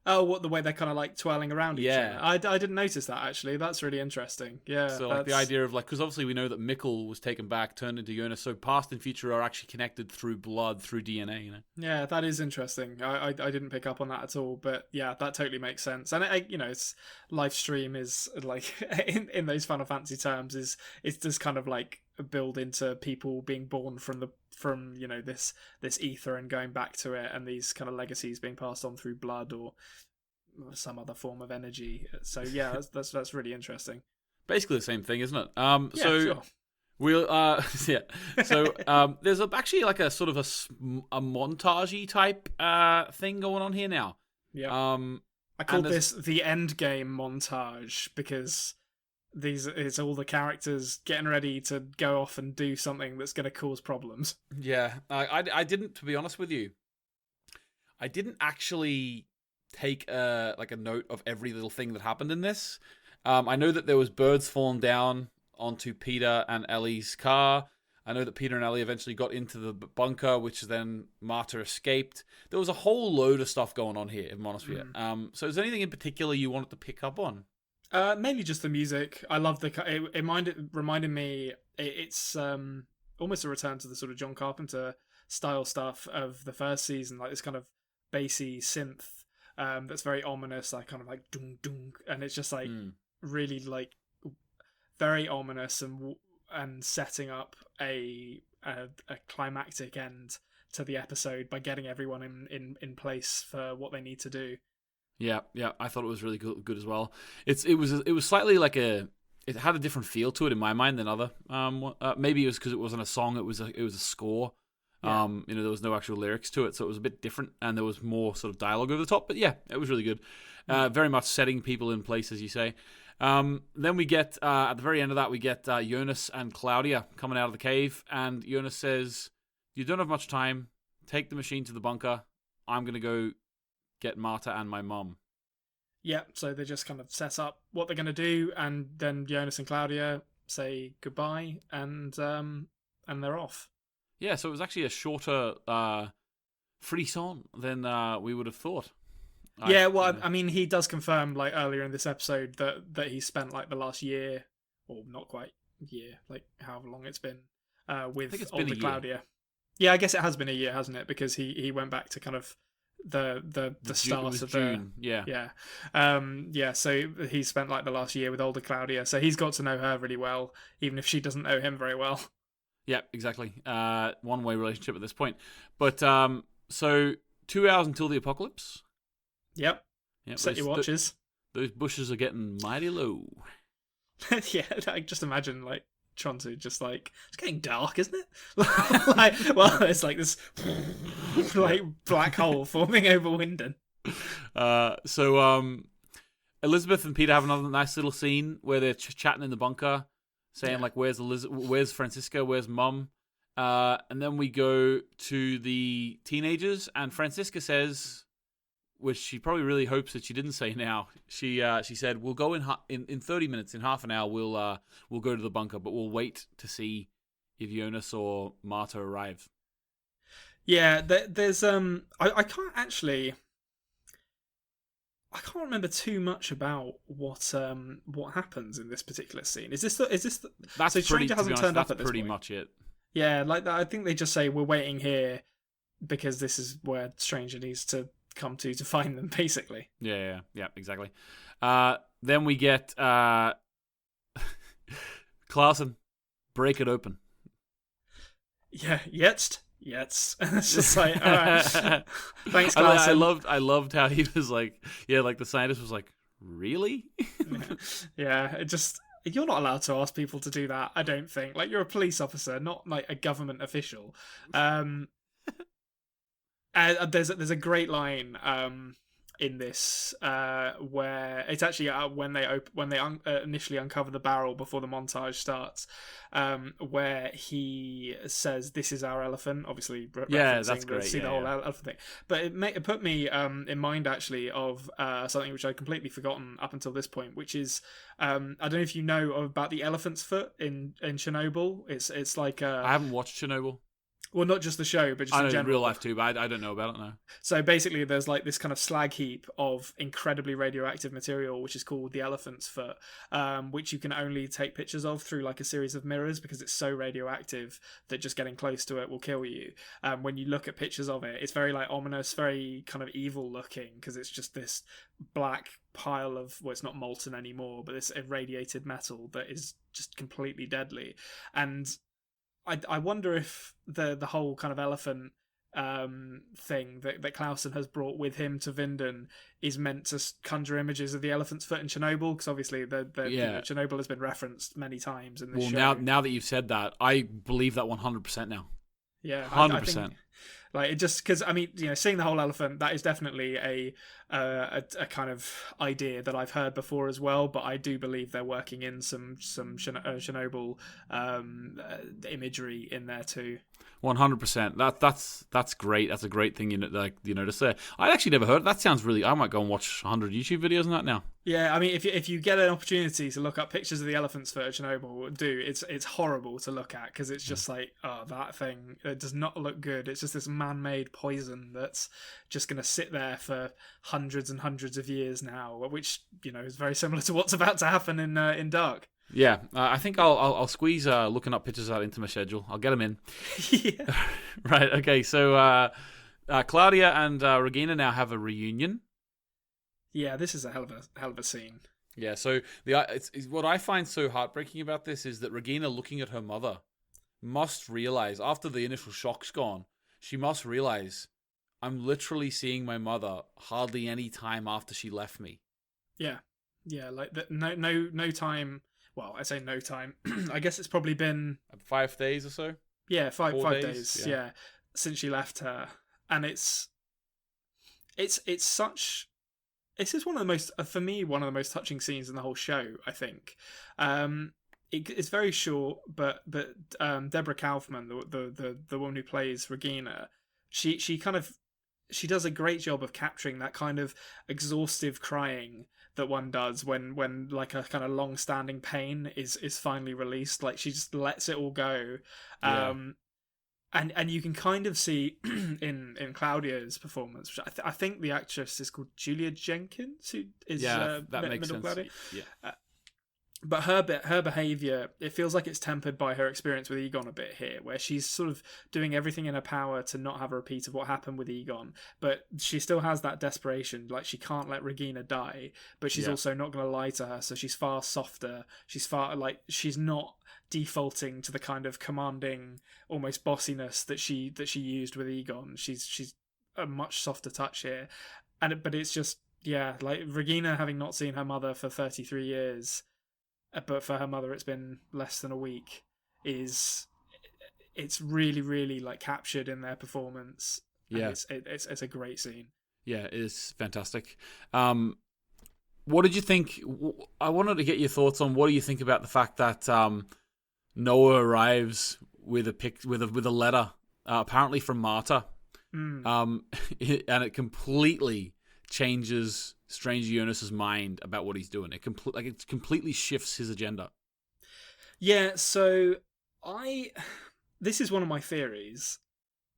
Oh, what, the way they're kind of like twirling around each other. I didn't notice that, actually. That's really interesting. Yeah. So like the idea of like, because obviously we know that Mikkel was taken back, turned into Jonas, so past and future are actually connected through blood, through DNA, you know? Yeah, that is interesting. I didn't pick up on that at all, but yeah, that totally makes sense. And it's live stream is like in those Final Fantasy terms it's just kind of like build into people being born from this ether and going back to it, and these kind of legacies being passed on through blood or some other form of energy. So yeah, that's really interesting. Basically the same thing, isn't it? Sure. We'll yeah. So there's actually like a sort of a montagey type thing going on here now. Yeah. I called this the end game montage because it's all the characters getting ready to go off and do something that's going to cause problems. Yeah, I didn't, to be honest with you, I didn't actually take a note of every little thing that happened in this. I know that there was birds falling down onto Peter and Ellie's car. I know that Peter and Ellie eventually got into the bunker, which then Marta escaped. There was a whole load of stuff going on here, if I'm honest with you. So is there anything in particular you wanted to pick up on? Mainly just the music. I love it reminded me. It's almost a return to the sort of John Carpenter style stuff of the first season, like this kind of bassy synth that's very ominous, like kind of like dung dung, and it's just like really like very ominous and setting up a climactic end to the episode by getting everyone in place for what they need to do. Yeah, I thought it was really good as well. It was slightly like it had a different feel to it in my mind than other. Maybe it was because it wasn't a song; it was a score. Yeah. There was no actual lyrics to it, so it was a bit different, and there was more sort of dialogue over the top. But yeah, it was really good. Very much setting people in place, as you say. Then we get at the very end of that, we get Jonas and Claudia coming out of the cave, and Jonas says, "You don't have much time. Take the machine to the bunker. I'm gonna go get Marta and my mum." Yeah, so they just kind of set up what they're going to do, and then Jonas and Claudia say goodbye, and they're off. Yeah, so it was actually a shorter frisson than we would have thought. I mean, he does confirm like earlier in this episode that he spent like the last year, or not quite year, like however long it's been, with older Claudia. Yeah, I guess it has been a year, hasn't it? Because he went back to kind of the start of June. So he spent like the last year with older Claudia, so he's got to know her really well, even if she doesn't know him very well. Yeah, exactly. One-way relationship at this point. But so 2 hours until the apocalypse. Yep. Set your watches. Those bushes are getting mighty low. Yeah, I just imagine like Tronto just like, it's getting dark, isn't it? It's like this like black hole forming over Winden. So Elizabeth and Peter have another nice little scene where they're chatting in the bunker, saying like, where's Francisca, where's Mum? And then we go to the teenagers, and Francisca says, which she probably really hopes that she didn't say now. She said, "We'll go in 30 minutes, in half an hour. We'll go to the bunker, but we'll wait to see if Jonas or Marta arrive." Yeah, there's I can't remember too much about what happens in this particular scene. Is this that's so Stranger hasn't turned up at this pretty point? much it. Yeah, like that. I think they just say we're waiting here because this is where Stranger needs to come to find them, basically. Yeah, exactly. Then we get Clausen, break it open. Yeah, jetzt. It's just like, all right. Thanks, Clausen. I loved how he was like, like the scientist was like, really? Yeah, it just, you're not allowed to ask people to do that, I don't think. Like, you're a police officer, not like a government official. There's a great line in this where it's actually when they initially uncover the barrel before the montage starts, where he says, "This is our elephant." Obviously, that's great. See the whole elephant thing, but it put me in mind actually of something which I'd completely forgotten up until this point, which is I don't know if you know about the elephant's foot in Chernobyl. It's like I haven't watched Chernobyl. Well, not just the show, but just I know in general. Real life too, but I don't know about it now. So basically, there's like this kind of slag heap of incredibly radioactive material, which is called the elephant's foot, which you can only take pictures of through like a series of mirrors because it's so radioactive that just getting close to it will kill you. When you look at pictures of it, it's very like ominous, very kind of evil looking because it's just this black pile of, well, it's not molten anymore, but this irradiated metal that is just completely deadly. And I wonder if the whole kind of elephant thing that Clausen has brought with him to Winden is meant to conjure images of the elephant's foot in Chernobyl, because obviously Chernobyl has been referenced many times in this show. Well, now that you've said that, I believe that 100% now. Yeah, 100%. Like, it just, because I mean, seeing the whole elephant, that is definitely a kind of idea that I've heard before as well. But I do believe they're working in some Chernobyl imagery in there too. 100%. That's great. That's a great thing you notice there. I'd actually never heard. That sounds really. I might go and watch 100 YouTube videos on that now. Yeah, I mean, if you get an opportunity to look up pictures of the elephant's foot at Chernobyl, it's horrible to look at because it's just like, oh, that thing, it does not look good. It's just this man-made poison that's just going to sit there for hundreds and hundreds of years now, which is very similar to what's about to happen in Dark. Yeah, I think I'll squeeze looking up pictures out into my schedule. I'll get them in. Yeah. Right. Okay. So Claudia and Regina now have a reunion. Yeah, this is a hell of a scene. Yeah. So it's what I find so heartbreaking about this is that Regina, looking at her mother, must realize after the initial shock's gone, she must realize I'm literally seeing my mother hardly any time after she left me. Yeah, yeah, like no time. Well, I say no time. I guess it's probably been 5 days or so. yeah 5 4 days. days, Yeah, since she left her, and it's such. This is one of the most, for me, one of the most touching scenes in the whole show. I think. It's very short, but Deborah Kaufman, the woman who plays Regina, she kind of she does a great job of capturing that kind of exhaustive crying that one does when like a kind of long-standing pain is finally released. Like she just lets it all go. Yeah. And you can kind of see in Claudia's performance, which I think the actress is called Julia Jenkins, who is that makes Middle sense. Claudia. Yeah. But her behavior, it feels like it's tempered by her experience with Egon a bit here, where she's sort of doing everything in her power to not have a repeat of what happened with Egon, but she still has that desperation, like she can't let Regina die, but she's also not going to lie to her, so she's far softer. She's not defaulting to the kind of commanding, almost bossiness that she used with Egon. She's a much softer touch here, but it's just like Regina having not seen her mother for 33 years. But for her mother it's been less than a week, it's really, really like captured in their performance. Yeah, it's a great scene. Yeah, it is fantastic. What did you think? I wanted to get your thoughts on what do you think about the fact that Noah arrives with a letter apparently from Marta, and it completely changes Stranger Jonas's mind about what he's doing. It completely shifts his agenda. Yeah, so this is one of my theories.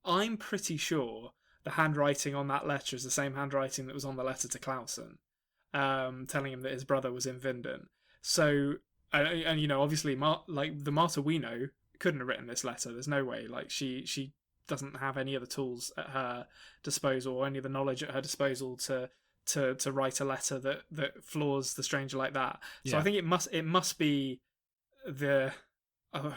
I'm pretty sure the handwriting on that letter is the same handwriting that was on the letter to Clausen, telling him that his brother was in Vinden. So, and you know, obviously, like the Marta we know couldn't have written this letter. There's no way. Like she doesn't have any of the tools at her disposal, or any of the knowledge at her disposal to write a letter that floors the stranger like that. So I think it must be the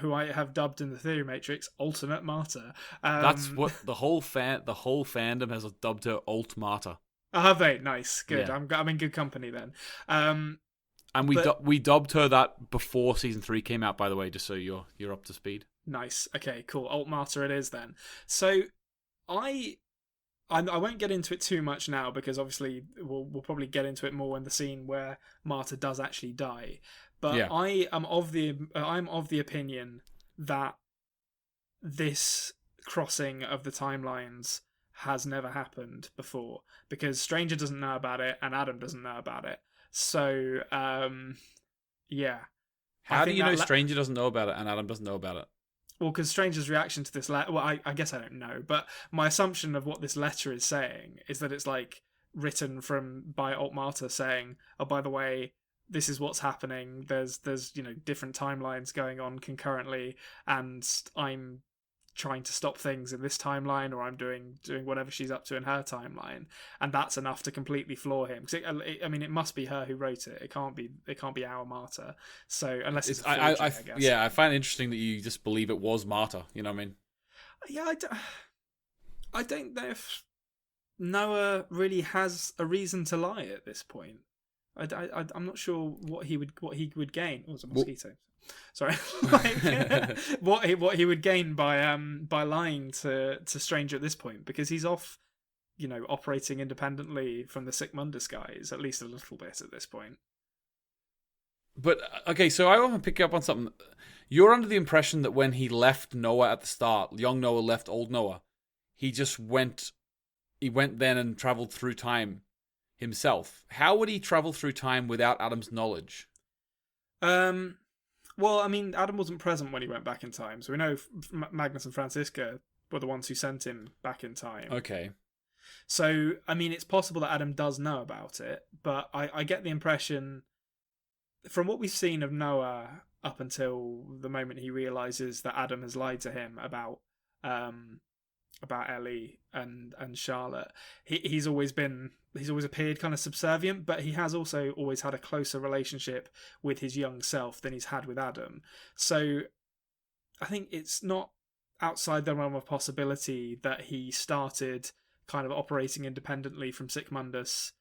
who I have dubbed in the Theory Matrix alternate Marta. That's what the whole fandom has dubbed her Alt Marta. Oh, have they? Nice, good. Yeah. I'm in good company then. And we dubbed her that before season 3 came out, by the way, just so you're up to speed. Nice. Okay, cool. Alt Marta it is then. So I won't get into it too much now because obviously we'll probably get into it more in the scene where Marta does actually die. But yeah. I'm of the opinion that this crossing of the timelines has never happened before because Stranger doesn't know about it and Adam doesn't know about it. So yeah. How do you know Stranger doesn't know about it and Adam doesn't know about it? Well, because Stranger's reaction to this letter... Well, I guess I don't know, but my assumption of what this letter is saying is that it's, like, written by Alt Marta saying, oh, by the way, this is what's happening. There's different timelines going on concurrently, and I'm trying to stop things in this timeline, or I'm doing whatever she's up to in her timeline, and that's enough to completely floor him. Because it must be her who wrote it. It can't be our Marta. So unless it's a forgery, I guess. Yeah, I find it interesting that you just believe it was Marta. You know what I mean? Yeah, I don't know if Noah really has a reason to lie at this point. I'm not sure what he would gain. Oh, it's a mosquito. Sorry, what he would gain by lying to Stranger at this point, because he's off, operating independently from the Sic Mundus guys at least a little bit at this point. But okay, so I want to pick up on something. You're under the impression that when he left Noah at the start, young Noah left old Noah, he just went. He went then and traveled through time himself. How would he travel through time without Adam's knowledge? Well, I mean, Adam wasn't present when he went back in time, so we know Magnus and Franziska were the ones who sent him back in time. Okay. So, I mean, it's possible that Adam does know about it, but I get the impression from what we've seen of Noah up until the moment he realizes that Adam has lied to him about Ellie and Charlotte, he's always appeared kind of subservient, but he has also always had a closer relationship with his young self than he's had with Adam. So I think it's not outside the realm of possibility that he started kind of operating independently from Sic Mundus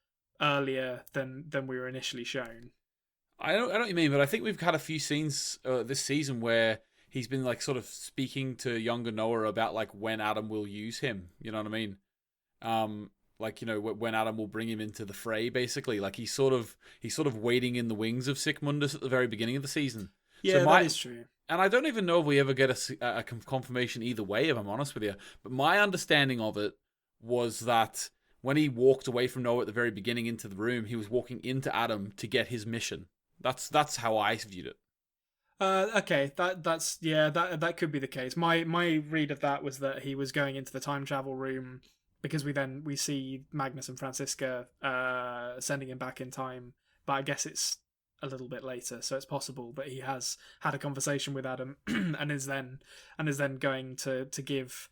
earlier than we were initially shown. I don't know what you mean, but I think we've had a few scenes this season where he's been like sort of speaking to younger Noah about like when Adam will use him. You know what I mean? Like, you know, when Adam will bring him into the fray, basically. Like he's sort of waiting in the wings of Sic Mundus at the very beginning of the season. Yeah, so that is true. And I don't even know if we ever get a confirmation either way, if I'm honest with you. But my understanding of it was that when he walked away from Noah at the very beginning into the room, he was walking into Adam to get his mission. That's how I viewed it. Okay, that could be the case. My read of that was that he was going into the time travel room because we see Magnus and Francisca sending him back in time, but I guess it's a little bit later, so it's possible that he has had a conversation with Adam and is then going to give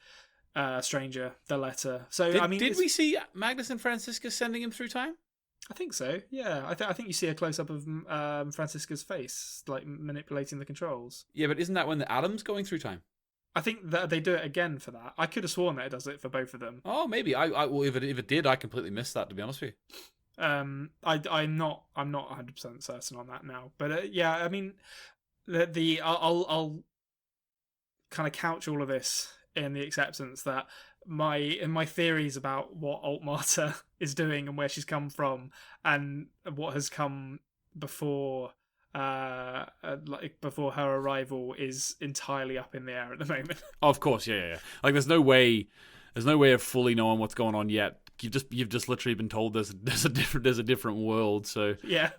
Stranger the letter. So did we see Magnus and Francisca sending him through time? I think so. Yeah, I think you see a close up of Francisca's face, like manipulating the controls. Yeah, but isn't that when the Adam's going through time? I think that they do it again for that. I could have sworn that it does it for both of them. Oh, maybe. Well, if it did, I completely missed that, to be honest with you. I'm not 100% certain on that now, but yeah, I mean, I'll kind of couch all of this in the acceptance that my theories about what Alt Marta is doing and where she's come from and what has come before before her arrival is entirely up in the air at the moment. Of course, yeah. Like there's no way of fully knowing what's going on yet. You've just literally been told there's a different world. So yeah.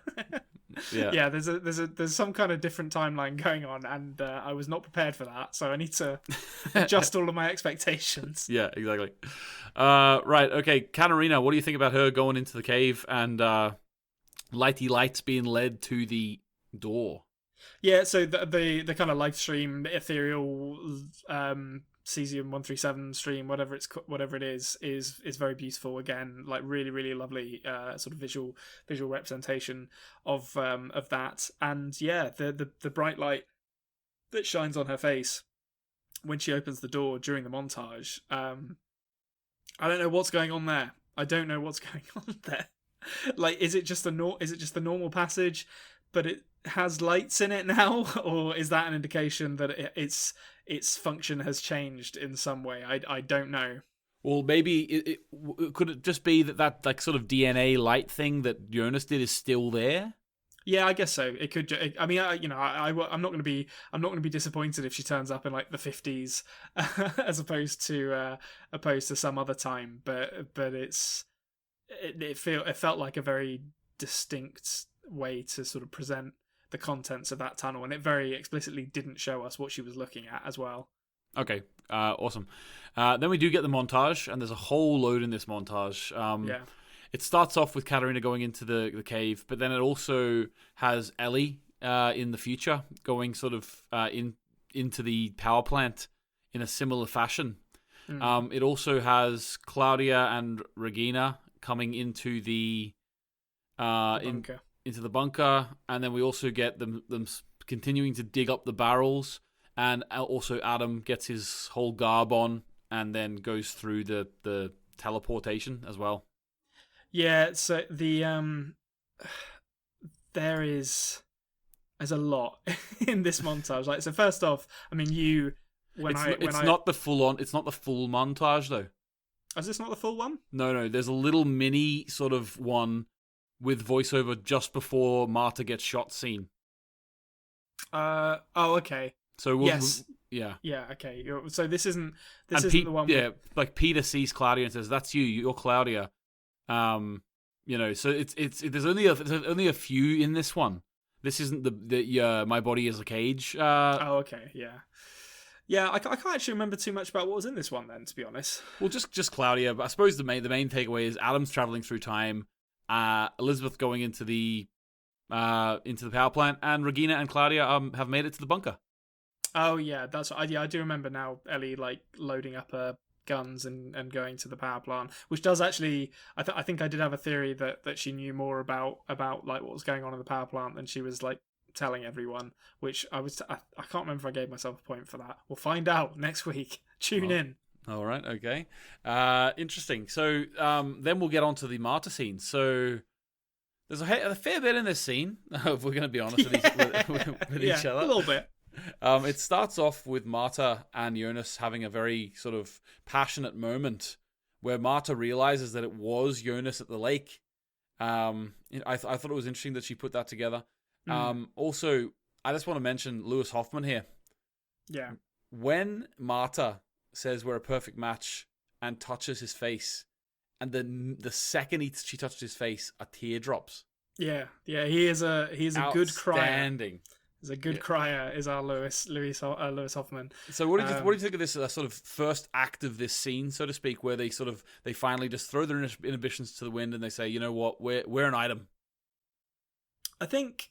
Yeah. There's some kind of different timeline going on, and I was not prepared for that, so I need to adjust all of my expectations. Yeah, exactly. Right, okay, Katarina, what do you think about her going into the cave and Lighty Lights being led to the door? Yeah, so the kind of live stream ethereal cesium 137 stream, whatever it is very beautiful. Again, like really, really lovely sort of visual representation of that. And yeah, the bright light that shines on her face when she opens the door during the montage. I don't know what's going on there. I don't know what's going on there. Like, is it just the normal passage, but it has lights in it now, or is that an indication that its function has changed in some way? I don't know. Well, maybe could it just be that like sort of DNA light thing that Jonas did is still there? Yeah, I guess so. It could. I mean, I'm not going to be disappointed if she turns up in like the 50s, as opposed to some other time. But it felt like a very distinct way to sort of present the contents of that tunnel, and it very explicitly didn't show us what she was looking at as well. Okay, awesome. Then we do get the montage, and there's a whole load in this montage. Yeah. It starts off with Katarina going into the cave, but then it also has Ellie in the future going sort of into the power plant in a similar fashion. It also has Claudia and Regina coming into the bunker. Into the bunker, and then we also get them continuing to dig up the barrels, and also Adam gets his whole garb on and then goes through the teleportation as well. Yeah, so there's a lot in this montage. Like, so first off, I mean, it's not the full montage though. Is this not the full one? No, there's a little mini sort of one with voiceover just before Marta gets shot scene. Oh, okay. So yes. Yeah, okay. So this isn't the one. Yeah, like Peter sees Claudia and says, "That's you're Claudia." You know, so it's there's only a few in this one. This isn't the my body is a cage. Oh, okay, yeah. I can't actually remember too much about what was in this one then, to be honest. Well, just Claudia. But I suppose the main takeaway is Adam's traveling through time. Elizabeth going into the into the power plant, and Regina and Claudia have made it to the bunker. Oh yeah, that's I do remember now. Ellie like loading up her guns and going to the power plant, which does actually. I think I did have a theory that she knew more about like what was going on in the power plant than she was like telling everyone. Which I can't remember if I gave myself a point for that. We'll find out next week. Tune in. All right, okay. Interesting. So then we'll get on to the Marta scene. So there's a fair bit in this scene, if we're going to be honest with each other. A little bit. It starts off with Marta and Jonas having a very sort of passionate moment where Marta realizes that it was Jonas at the lake. I thought it was interesting that she put that together. Also, I just want to mention Lewis Hoffman here. Yeah. When Marta says we're a perfect match and touches his face, and then the second she touches his face, a tear drops. Yeah, he is a good crier. Outstanding. He's a good crier. Is our Lewis Hoffman. So what do you think of this sort of first act of this scene, so to speak, where they finally just throw their inhibitions to the wind and they say, you know what, we're an item. I think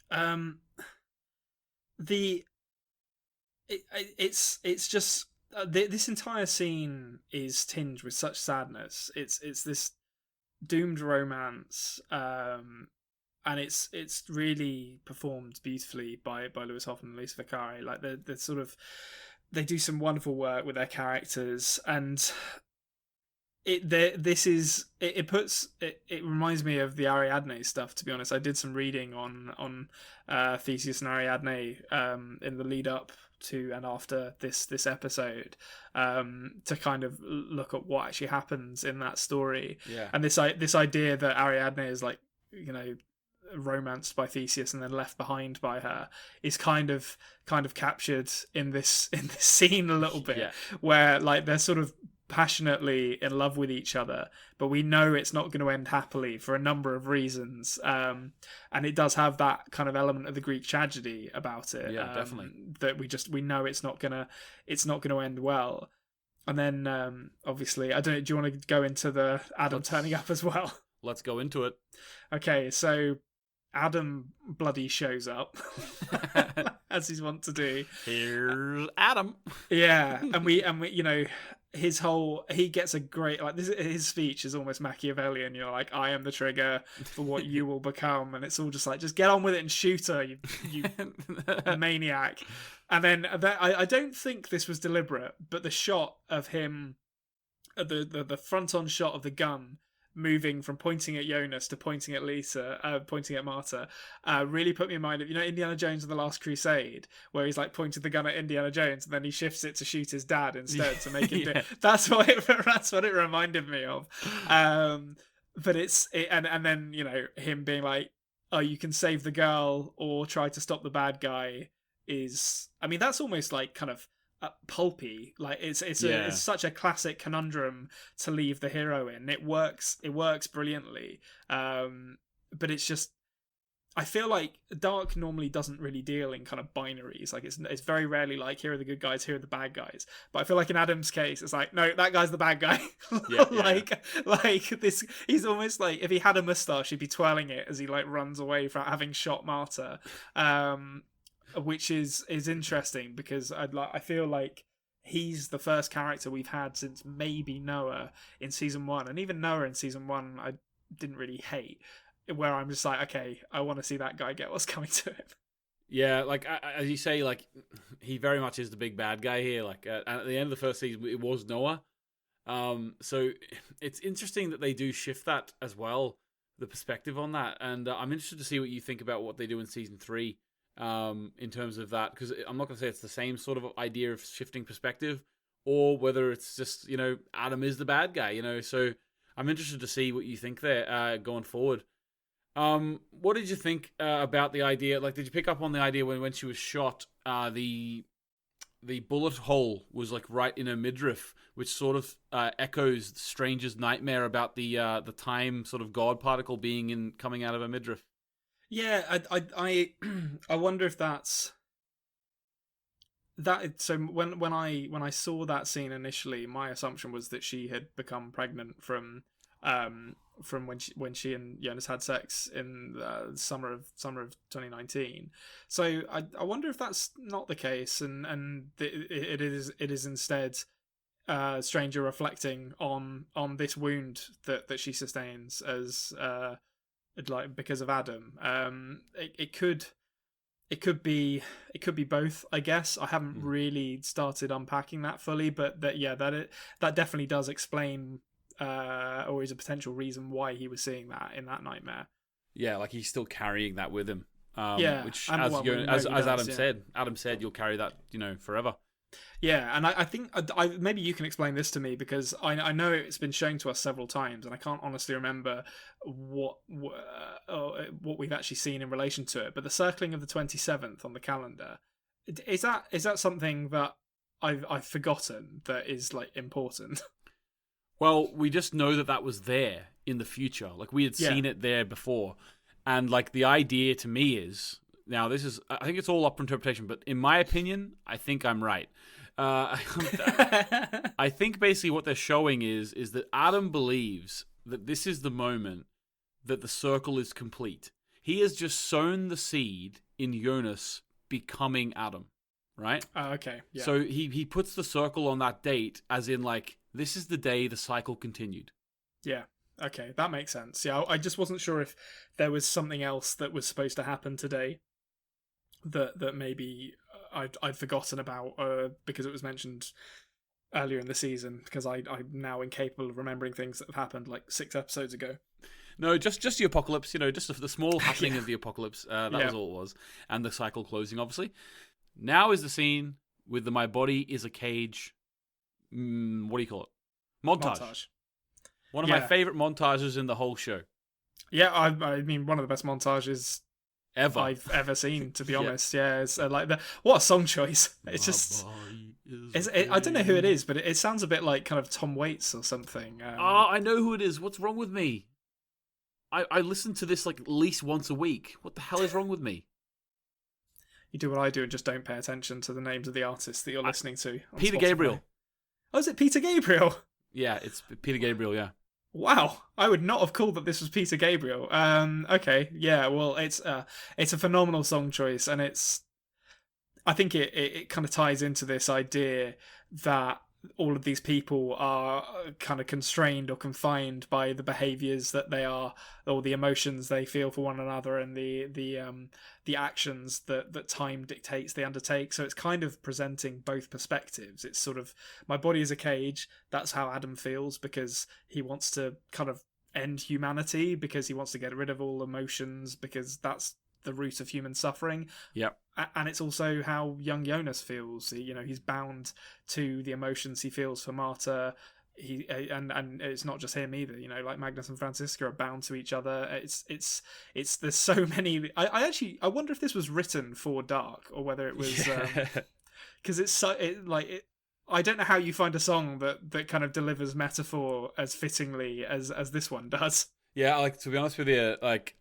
it's just. This entire scene is tinged with such sadness. It's this doomed romance, and it's really performed beautifully by Lewis Hoffman and Lisa Vicari. Like the sort of they do some wonderful work with their characters, and it reminds me of the Ariadne stuff. To be honest, I did some reading on Theseus and Ariadne in the lead up to and after this episode, to kind of look at what actually happens in that story. Yeah. And this idea that Ariadne is like, you know, romanced by Theseus and then left behind by her is kind of captured in this scene a little bit. Yeah. Where like they're sort of passionately in love with each other, but we know it's not going to end happily for a number of reasons, and it does have that kind of element of the Greek tragedy about it. Yeah, definitely. That we know it's not gonna end well. And then obviously, I don't know, do you want to go into the Adam turning up as well? Let's go into it. Okay, so Adam bloody shows up as he's wont to do. Here's Adam. Yeah, and we you know, he gets a great, like, his speech is almost Machiavellian. You're like, I am the trigger for what you will become, and it's all just like, just get on with it and shoot her, you maniac. And then I don't think this was deliberate, but the shot of him, the front on shot of the gun moving from pointing at Jonas to pointing at pointing at Marta, really put me in mind of, you know, Indiana Jones and the Last Crusade, where he's like pointing the gun at Indiana Jones and then he shifts it to shoot his dad instead to make him do. That's what it reminded me of. But and then, you know, him being like, oh, you can save the girl or try to stop the bad guy is, I mean, that's almost like kind of pulpy. Like it's such a classic conundrum to leave the hero in. It works brilliantly, but it's just, I feel like Dark normally doesn't really deal in kind of binaries. Like it's very rarely like, here are the good guys, here are the bad guys. But I feel like in Adam's case, it's like, no, that guy's the bad guy. Like this, he's almost like, if he had a mustache, he'd be twirling it as he like runs away from having shot Marta. Which is interesting because I feel like he's the first character we've had since maybe Noah in season 1, and even Noah in season 1 I didn't really hate, where I'm just like, okay, I want to see that guy get what's coming to him. Yeah, like as you say, like he very much is the big bad guy here. Like at the end of the first season, it was Noah. So it's interesting that they do shift that as well, the perspective on that, and I'm interested to see what you think about what they do in season 3. In terms of that, because I'm not going to say it's the same sort of idea of shifting perspective, or whether it's just, you know, Adam is the bad guy, you know. So I'm interested to see what you think there going forward. What did you think about the idea? Like, did you pick up on the idea when she was shot, the bullet hole was like right in her midriff, which sort of echoes Strange's nightmare about the time sort of God particle coming out of her midriff. Yeah, I wonder if that's that. So when I saw that scene initially, my assumption was that she had become pregnant from from when she and Jonas had sex in the summer of 2019. So I wonder if that's not the case, and it is instead Stranger reflecting on this wound that she sustains as like because of Adam. It could be both, I guess. I haven't really started unpacking that fully, but that definitely does explain or is a potential reason why he was seeing that in that nightmare. Yeah, like he's still carrying that with him. Which, and, as Adam said, you'll carry that, forever. Yeah, and I think maybe you can explain this to me, because I know it's been shown to us several times, and I can't honestly remember what we've actually seen in relation to it. But the circling of the 27th on the calendar, is that something that I've forgotten that is like important? Well, we just know that was there in the future. Like we had seen it there before, and like the idea to me is, now this is, I think it's all up for interpretation, but in my opinion, I think I'm right. I think basically what they're showing is that Adam believes that this is the moment that the circle is complete. He has just sown the seed in Jonas becoming Adam, right? Oh, okay. Yeah. So he puts the circle on that date as in like, this is the day the cycle continued. Yeah. Okay, that makes sense. Yeah, I just wasn't sure if there was something else that was supposed to happen today that maybe I'd forgotten about because it was mentioned earlier in the season, because I'm now incapable of remembering things that have happened like 6 episodes ago. No, just the apocalypse, just the small happening of the apocalypse. That was all it was. And the cycle closing, obviously. Now is the scene with the My Body is a Cage, what do you call it? Montage. One of my favourite montages in the whole show. Yeah, I mean, one of the best montages ever I've ever seen, to be honest. Yeah, it's like what a song choice. It's just, I don't know who it is, but it sounds a bit like kind of Tom Waits or something. I know who it is. What's wrong with me? I listen to this like at least once a week. What the hell is wrong with me? You do what I do and just don't pay attention to the names of the artists that you're listening to. Peter Spotify. Gabriel. Oh, is it Peter Gabriel? Yeah, it's Peter Gabriel, yeah. Wow, I would not have called that this was Peter Gabriel. Okay, yeah, well, it's a phenomenal song choice, and I think it kind of ties into this idea that all of these people are kind of constrained or confined by the behaviors that they are, or the emotions they feel for one another, and the actions that time dictates they undertake. So it's kind of presenting both perspectives. It's sort of, my body is a cage. That's how Adam feels, because he wants to kind of end humanity, because he wants to get rid of all emotions, because that's the root of human suffering. Yep. And it's also how young Jonas feels. He's bound to the emotions he feels for Marta. And it's not just him either. Like Magnus and Franziska are bound to each other. It's there's so many. I wonder if this was written for Dark, or whether it was because I don't know how you find a song that kind of delivers metaphor as fittingly as this one does. Yeah, like, to be honest with you, like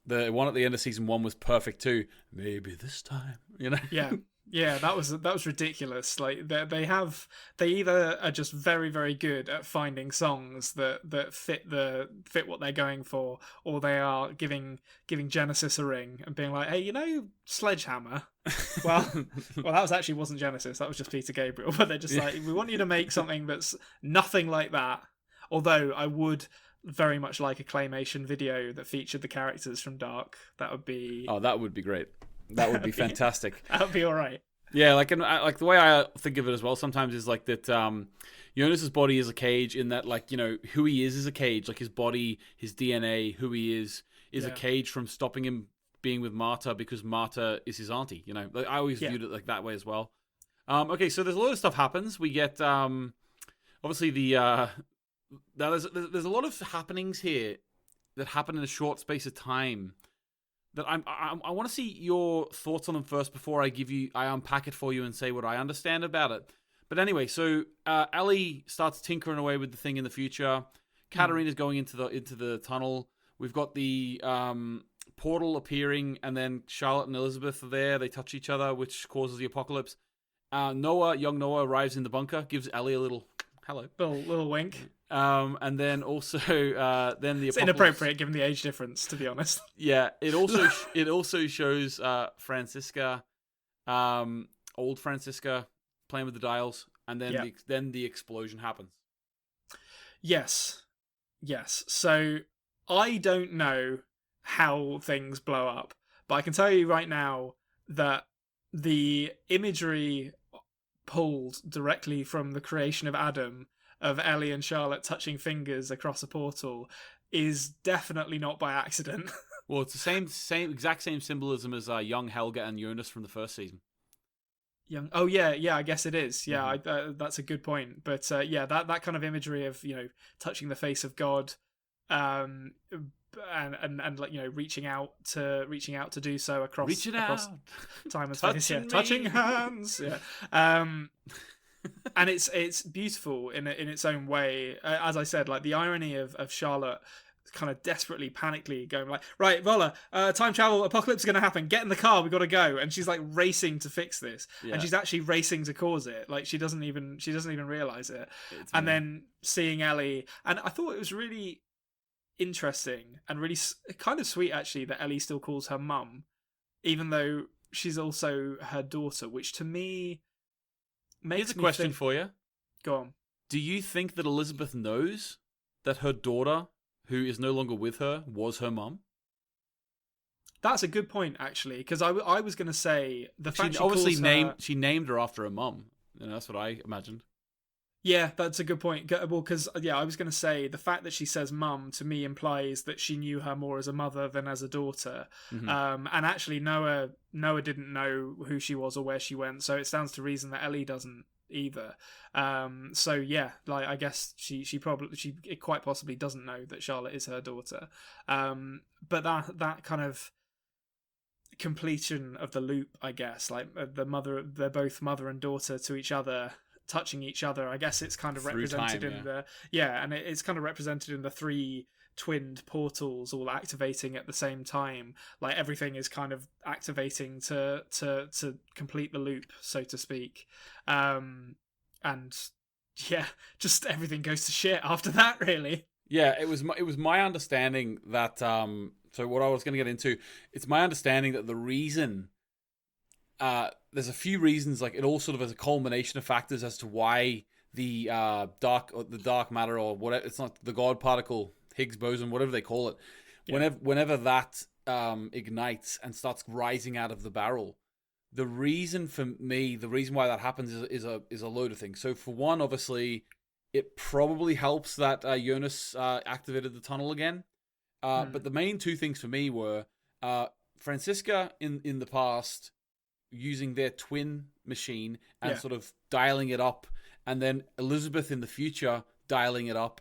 the one at the end of season 1 was perfect too. Maybe this time, Yeah, that was ridiculous. Like they either are just very, very good at finding songs that fit what they're going for, or they are giving Genesis a ring and being like, hey, Sledgehammer. Well, that wasn't Genesis. That was just Peter Gabriel. But they're just like, we want you to make something that's nothing like that. Although I would very much like a claymation video that featured the characters from Dark. That would be... Oh, that would be great. That would be fantastic. That would be all right. Yeah, like the way I think of it as well sometimes is like that Jonas's body is a cage, in that, like, who he is a cage. Like his body, his DNA, who he is a cage from stopping him being with Marta, because Marta is his auntie. Like, I always viewed it like that way as well. Okay, so there's a lot of stuff happens. We get obviously now there's a lot of happenings here that happen in a short space of time that I want to see your thoughts on them first before I unpack it for you and say what I understand about it. But anyway, so Ellie starts tinkering away with the thing in the future. Katarina's going into the tunnel. We've got the portal appearing, and then Charlotte and Elizabeth are there. They touch each other, which causes the apocalypse. Young Noah arrives in the bunker, gives Ellie a little Hello. Little wink. And then also, then the It's apocalypse. inappropriate given the age difference, to be honest. Yeah, it also shows Francisca, old Francisca, playing with the dials, and then then the explosion happens. Yes. So I don't know how things blow up, but I can tell you right now that the imagery pulled directly from the creation of Adam, of Ellie and Charlotte touching fingers across a portal, is definitely not by accident. Well, it's the exact same symbolism as young Helga and Jonas from the first season. Oh yeah, I guess it is. Yeah, that's a good point. But that kind of imagery of touching the face of God, and like reaching out to do so across time and space. Touching hands. Yeah. And it's beautiful in its own way. As I said, like the irony of Charlotte kind of desperately, panically going like, right, Vola, time travel, apocalypse is going to happen. Get in the car, we got to go. And she's like racing to fix this, and she's actually racing to cause it. Like she doesn't even realize it. And then seeing Ellie, and I thought it was really interesting and really kind of sweet actually that Ellie still calls her mum, even though she's also her daughter, which to me makes Here's a question for you. Go on. Do you think that Elizabeth knows that her daughter, who is no longer with her, was her mum? That's a good point, actually, because I was going to say the fact she obviously calls named her after her mum. That's what I imagined. Yeah, that's a good point. Well, because I was going to say the fact that she says mum to me implies that she knew her more as a mother than as a daughter. And actually, Noah didn't know who she was or where she went, so it stands to reason that Ellie doesn't either. So yeah, like I guess she quite possibly doesn't know that Charlotte is her daughter. But that kind of completion of the loop, I guess, like they're both mother and daughter to each other, touching each other. I guess it's kind of represented and it's kind of represented in the three twinned portals all activating at the same time. Like everything is kind of activating to complete the loop, so to speak. And yeah, just everything goes to shit after that, really. Yeah, it was my understanding that so what I was going to get into, it's my understanding that the reason there's a few reasons, like it all sort of is a culmination of factors as to why the dark matter, or whatever, it's not the God particle, Higgs boson, whatever they call it, whenever that ignites and starts rising out of the barrel, the reason why that happens is a load of things. So for one, obviously, it probably helps that Jonas activated the tunnel again. But the main two things for me were Francisca in the past using their twin machine and sort of dialing it up, and then Elizabeth in the future dialing it up.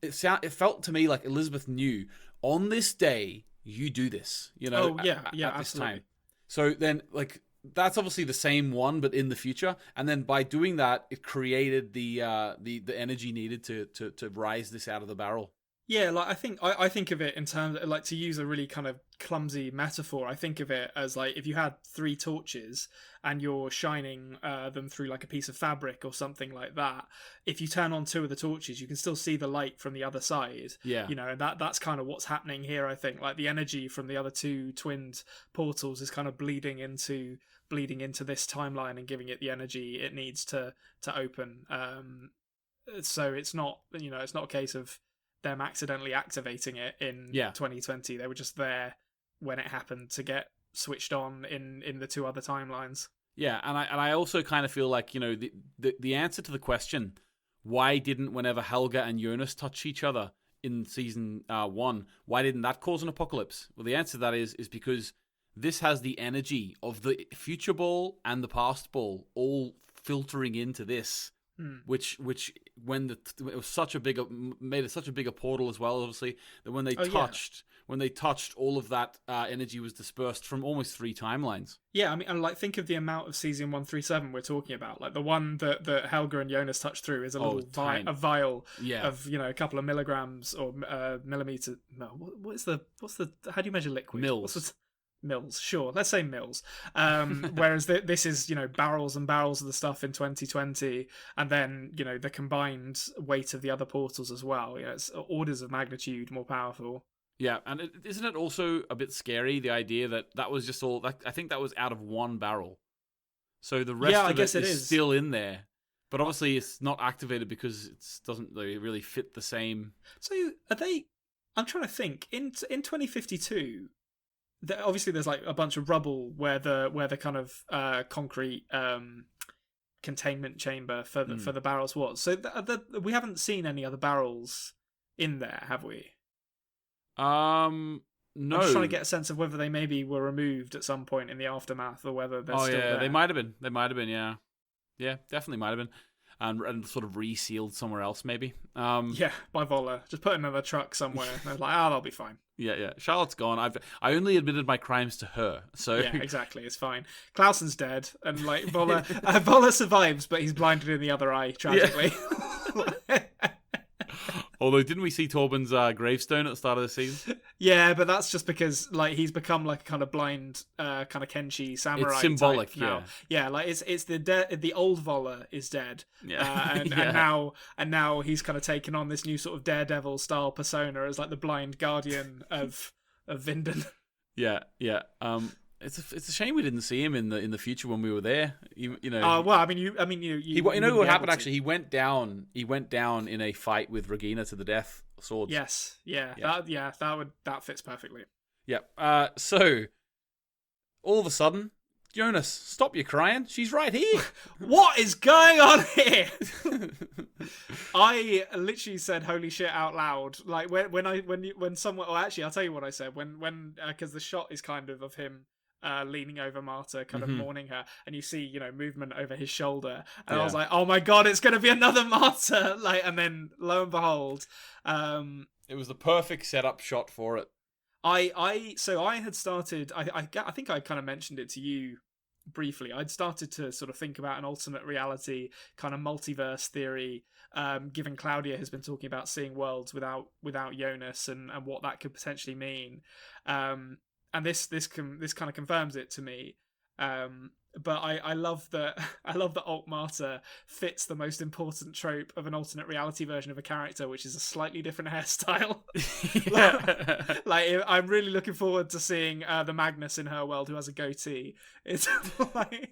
It felt to me like Elizabeth knew, on this day you do this, at this time. So then, like, that's obviously the same one, but in the future. And then by doing that, it created the energy needed to rise this out of the barrel. Yeah, like I think of it in terms of, like, to use a really kind of clumsy metaphor, I think of it as like if you had three torches and you're shining them through like a piece of fabric or something like that. If you turn on two of the torches, you can still see the light from the other side. Yeah, and that's kind of what's happening here. I think like the energy from the other two twinned portals is kind of bleeding into this timeline and giving it the energy it needs to open. So it's not it's not a case of them accidentally activating it in 2020. They were just there when it happened to get switched on in the two other timelines. Yeah, and I also kind of feel like, the answer to the question, why didn't, whenever Helga and Jonas touch each other in season 1, why didn't that cause an apocalypse? Well, the answer to that is because this has the energy of the future ball and the past ball all filtering into this. Which when it was made it such a bigger portal as well, obviously, that when they touched, all of that energy was dispersed from almost 3 timelines. Yeah, I mean, and like think of the amount of cesium 137 we're talking about. Like the one that Helga and Jonas touched through is a little vial of a couple of milligrams or millimeter. No, what's the how do you measure liquid? Mils. Mills, sure, let's say Mills. Whereas this is, barrels and barrels of the stuff in 2020, and then, the combined weight of the other portals as well. It's orders of magnitude more powerful. Yeah, and isn't it also a bit scary, the idea that was just all... I think that was out of one barrel. So the rest of it is still in there. But obviously it's not activated because it doesn't really fit the same... So are they... I'm trying to think. In 2052... obviously there's like a bunch of rubble where the kind of concrete containment chamber for the barrels was. So we haven't seen any other barrels in there, have we? No. I'm just trying to get a sense of whether they maybe were removed at some point in the aftermath, or whether they're still there. They might have been. Yeah, definitely might have been. And sort of resealed somewhere else, maybe. Yeah, by Voller. Just put another truck somewhere. And I was like, they'll be fine. Yeah. Charlotte's gone. I only admitted my crimes to her, so yeah, exactly. It's fine. Clausen's dead, and like Voller survives, but he's blinded in the other eye tragically. Yeah. Although, didn't we see Torben's gravestone at the start of the season? Yeah, but that's just because like he's become like a kind of blind, kind of Kenshi samurai. It's symbolic type now. Yeah. Like it's the old Voller is dead. Yeah. And now he's kind of taken on this new sort of Daredevil style persona as like the blind guardian of Vinden. Yeah. It's a shame we didn't see him in the future when we were there. You know. Well, I mean, you know what happened actually? He went down in a fight with Regina to the death. Swords. Yes. Yeah. That fits perfectly. Yeah. So all of a sudden, Jonas, stop your crying. She's right here. What is going on here? I literally said "holy shit" out loud. Like when someone. Well, actually, I'll tell you what I said when because the shot is kind of him. Leaning over Marta, kind of mourning her, and you see, movement over his shoulder, and I was like, "Oh my god, it's going to be another Marta!" Like, and then lo and behold, it was the perfect setup shot for it. I had started. I think I kind of mentioned it to you briefly. I'd started to sort of think about an alternate reality kind of multiverse theory, given Claudia has been talking about seeing worlds without Jonas and what that could potentially mean. And this kind of confirms it to me. But I love that Alt Marta fits the most important trope of an alternate reality version of a character, which is a slightly different hairstyle. Like I'm really looking forward to seeing the Magnus in her world who has a goatee. It's like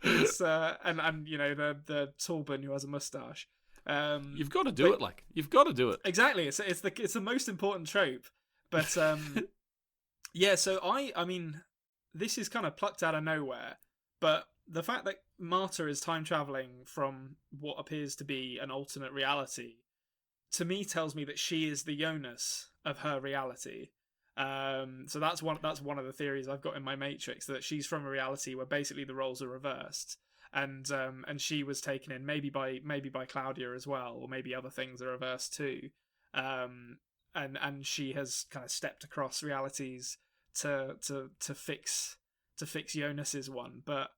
it's and the Torben who has a mustache. You've got to do it. Like you've got to do it. Exactly. It's the most important trope. But yeah, so I mean, this is kind of plucked out of nowhere, but the fact that Marta is time traveling from what appears to be an alternate reality, to me tells me that she is the Jonas of her reality. So that's one of the theories I've got in my Matrix, that she's from a reality where basically the roles are reversed, and she was taken in maybe by Claudia as well, or maybe other things are reversed too. And she has kind of stepped across realities to fix Jonas's one. But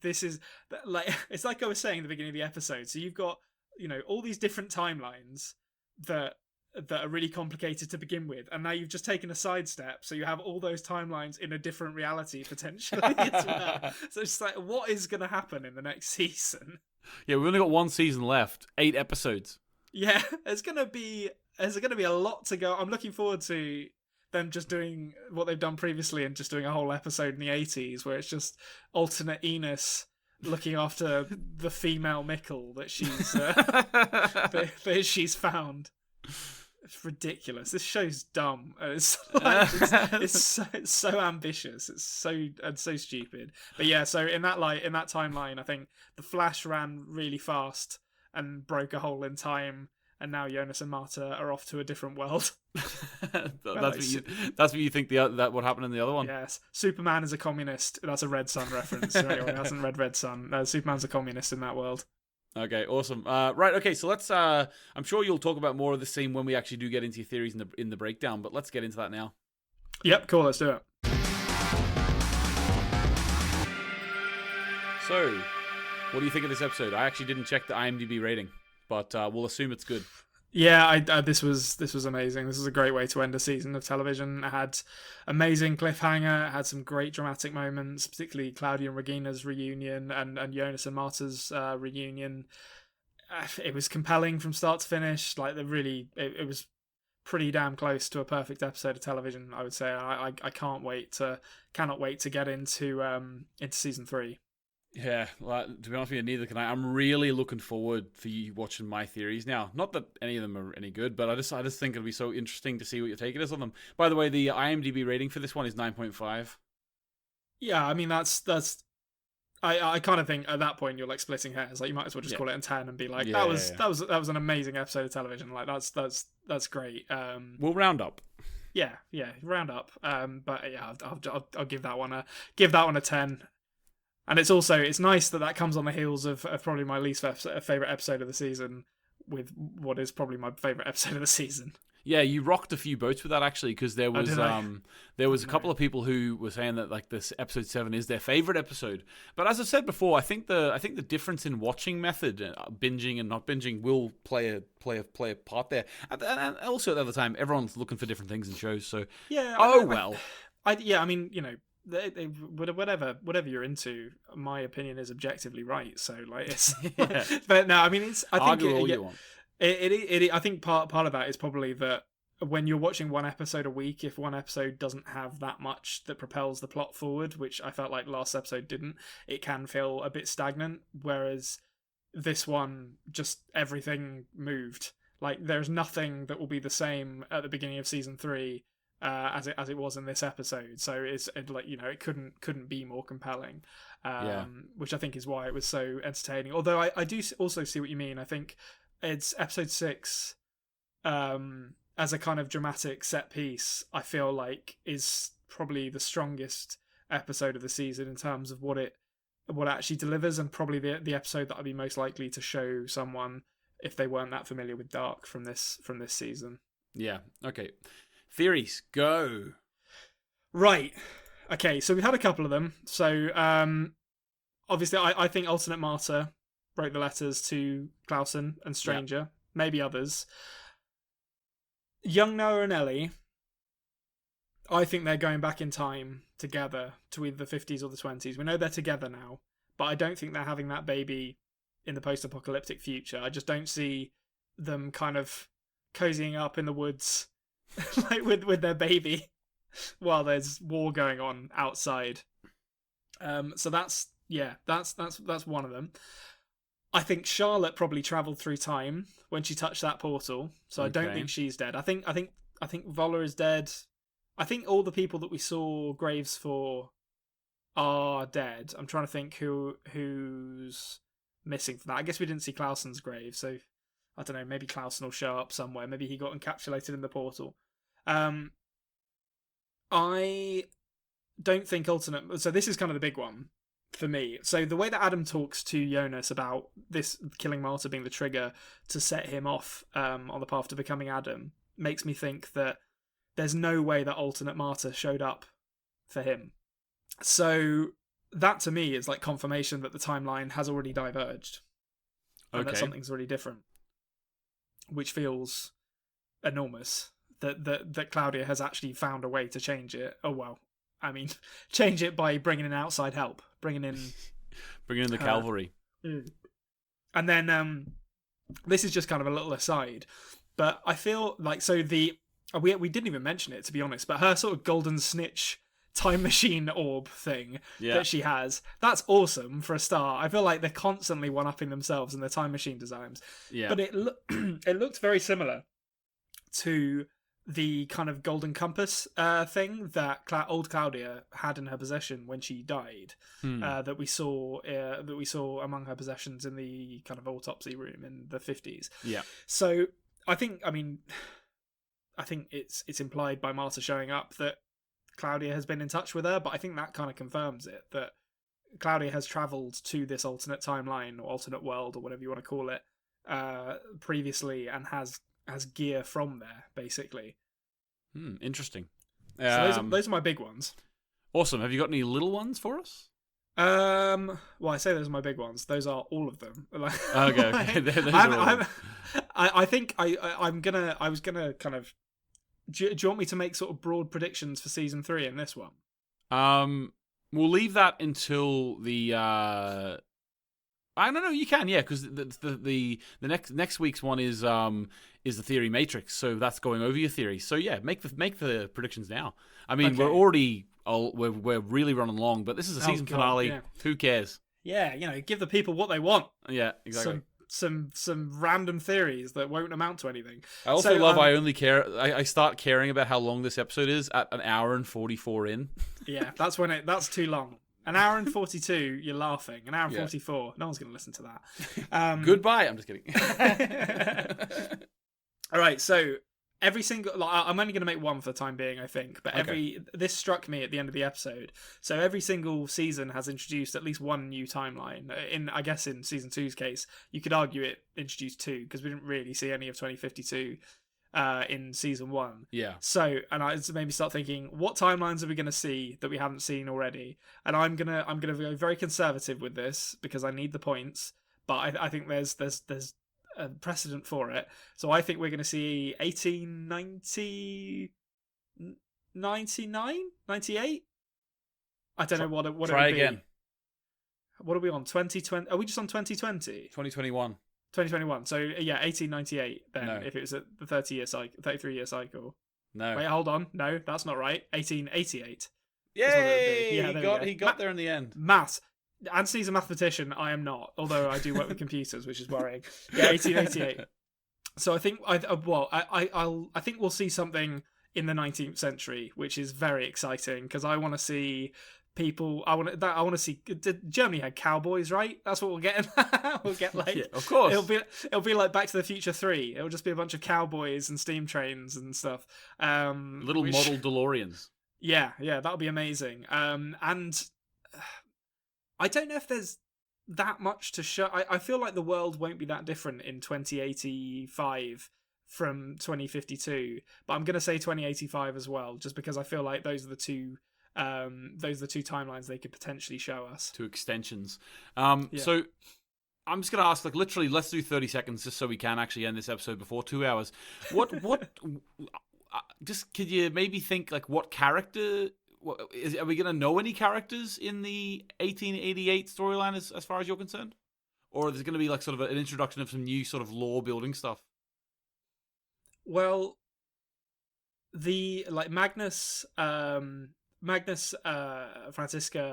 this is like, it's like I was saying at the beginning of the episode. So you've got all these different timelines that are really complicated to begin with, and now you've just taken a sidestep, so you have all those timelines in a different reality potentially as well. So it's like, what is going to happen in the next season? Yeah, we've only got one season left, 8 episodes. Yeah, there's going to be a lot to go. I'm looking forward to them just doing what they've done previously and just doing a whole episode in the 80s where it's just alternate Enos looking after the female Mickle that she's found. It's ridiculous. This show's dumb. It's so ambitious. It's so stupid. But yeah, so in that timeline, I think the Flash ran really fast and broke a hole in time, and now Jonas and Marta are off to a different world. That's what you think that what happened in the other one? Yes. Superman is a communist. That's a Red Sun reference. So anyone who hasn't read Red Sun, Superman's a communist in that world. Okay, awesome. Right, okay, so let's. I'm sure you'll talk about more of the scene when we actually do get into your theories in the breakdown, but let's get into that now. Yep, cool. Let's do it. So, what do you think of this episode? I actually didn't check the IMDb rating, but we'll assume it's good. Yeah, this was amazing. This was a great way to end a season of television. It had amazing cliffhanger. It had some great dramatic moments, particularly Claudia and Regina's reunion and Jonas and Marta's reunion. It was compelling from start to finish. Like it was pretty damn close to a perfect episode of television, I would say. I cannot wait to get into season 3. Yeah, well, to be honest with you, neither can I. I'm really looking forward for you watching my theories now. Not that any of them are any good, but I just think it'll be so interesting to see what your take is on them. By the way, the IMDb rating for this one is 9.5. Yeah, I mean that's I kind of think at that point you're like splitting hairs. Like you might as well just call it a 10 and be like that was an amazing episode of television. Like that's great. We'll round up. Yeah, round up. But yeah, I'll give that one a 10. And it's nice that comes on the heels of probably my least favorite episode of the season, with what is probably my favorite episode of the season. Yeah, you rocked a few boats with that actually, because there was a couple of people who were saying that like this episode 7 is their favorite episode. But as I said before, I think the difference in watching method, binging and not binging, will play a part there. And also at the other time, everyone's looking for different things in shows. So yeah, I mean, you know, whatever you're into, my opinion is objectively right. So like it's, yeah. But no, I mean Argue all you want. I think part of that is probably that when you're watching one episode a week, if one episode doesn't have that much that propels the plot forward, which I felt like last episode didn't, it can feel a bit stagnant. Whereas this one, just everything moved. Like there's nothing that will be the same at the beginning of season 3 as it was in this episode. So it couldn't be more compelling. Which I think is why it was so entertaining. Although I do also see what you mean. I think it's episode 6 as a kind of dramatic set piece, I feel like is probably the strongest episode of the season in terms of what it actually delivers, and probably the episode that I'd be most likely to show someone if they weren't that familiar with Dark from this season. Yeah. Okay. Theories, go. Right. Okay, so we've had a couple of them. So obviously I think Alternate Martyr wrote the letters to Clausen and Stranger, maybe others. Young Noah and Ellie, I think they're going back in time together to either the 50s or the 20s. We know they're together now, but I don't think they're having that baby in the post-apocalyptic future. I just don't see them kind of cozying up in the woods like with their baby while there's war going on outside. So that's one of them. I think Charlotte probably traveled through time when she touched that portal, so I don't think she's dead. I think Vola is dead. I think all the people that we saw graves for are dead. I'm trying to think who's missing from that. I guess we didn't see Clausen's grave, so I don't know. Maybe Clausen will show up somewhere. Maybe he got encapsulated in the portal. I don't think alternate. So this is kind of the big one for me. So the way that Adam talks to Jonas about this killing Marta being the trigger to set him off on the path to becoming Adam makes me think that there's no way that alternate Marta showed up for him. So that to me is like confirmation that the timeline has already diverged. And that something's already different. Which feels enormous. That Claudia has actually found a way to change it. Oh well. I mean, change it by bringing in outside help, bringing in the cavalry. And then this is just kind of a little aside, but I feel like we didn't even mention it, to be honest, but her sort of golden snitch time machine orb thing that she has, that's awesome for a start. I feel like they're constantly one-upping themselves in their time machine designs. Yeah. But it looked very similar to the kind of golden compass thing that old Claudia had in her possession when she died, that we saw among her possessions in the kind of autopsy room in the 50s. Yeah. So I think it's implied by Marta showing up that Claudia has been in touch with her, but I think that kind of confirms it, that Claudia has travelled to this alternate timeline or alternate world or whatever you want to call it previously, and has gear from there, basically. Interesting. So those are my big ones. Awesome. Have you got any little ones for us? Well, I say those are my big ones. Those are all of them. Okay. Those are all of them. I think I was gonna kind of. Do you want me to make sort of broad predictions for season 3 in this one? We'll leave that until the. I don't know. You can, yeah, because the next week's one is the theory matrix, so that's going over your theory. So yeah, make the predictions now. I mean, Okay. we're already we're really running long, but this is a season finale. yeah. Who cares? Yeah, give the people what they want. Yeah, exactly. Some random theories that won't amount to anything. I also love. I only care. I start caring about how long this episode is at an hour and 44 in. Yeah, that's too long. An hour and 42, you're laughing. An hour and Yeah. 44, no one's going to listen to that. Goodbye. I'm just kidding. All right, so every single, I'm only going to make one for the time being, I think. But this struck me at the end of the episode. So every single season has introduced at least one new timeline. I guess in season 2's case, you could argue it introduced 2 because we didn't really see any of 2052 in season 1. Yeah. So, and it made me start thinking, what timelines are we going to see that we haven't seen already? And I'm gonna go very conservative with this because I need the points. But I think there's a precedent for it. So I think we're going to see 1890, 99, 98. I don't know what it would Try be. again. What are we on? 2020? Are we just on 2020? 2021. 2021. So yeah, 1898. Then No. if it was a 33-year cycle. No. Wait, hold on. No, that's not right. 1888. Yay! Yeah, there we go. He got there in the end. Maths. Anthony's a mathematician. I am not, although I do work with computers, which is worrying. Yeah, 1888. So I think I think we'll see something in the 19th century, which is very exciting because I want to see people. I want to see. Germany had cowboys, right? That's what we'll get. We'll get like, Yeah, of course. It'll be like Back to the Future 3. It'll just be a bunch of cowboys and steam trains and stuff. Little model DeLoreans. Yeah, that'll be amazing. And I don't know if there's that much to show. I feel like the world won't be that different in 2085 from 2052, but I'm going to say 2085 as well, just because I feel like those are the two timelines they could potentially show us. 2 extensions. Yeah. So I'm just going to ask, like, literally, let's do 30 seconds just so we can actually end this episode before 2 hours. What just could you maybe think, like, what character... Are we going to know any characters in the 1888 storyline as far as you're concerned? Or is it going to be like sort of an introduction of some new sort of lore building stuff? Well, the like Magnus, Franziska,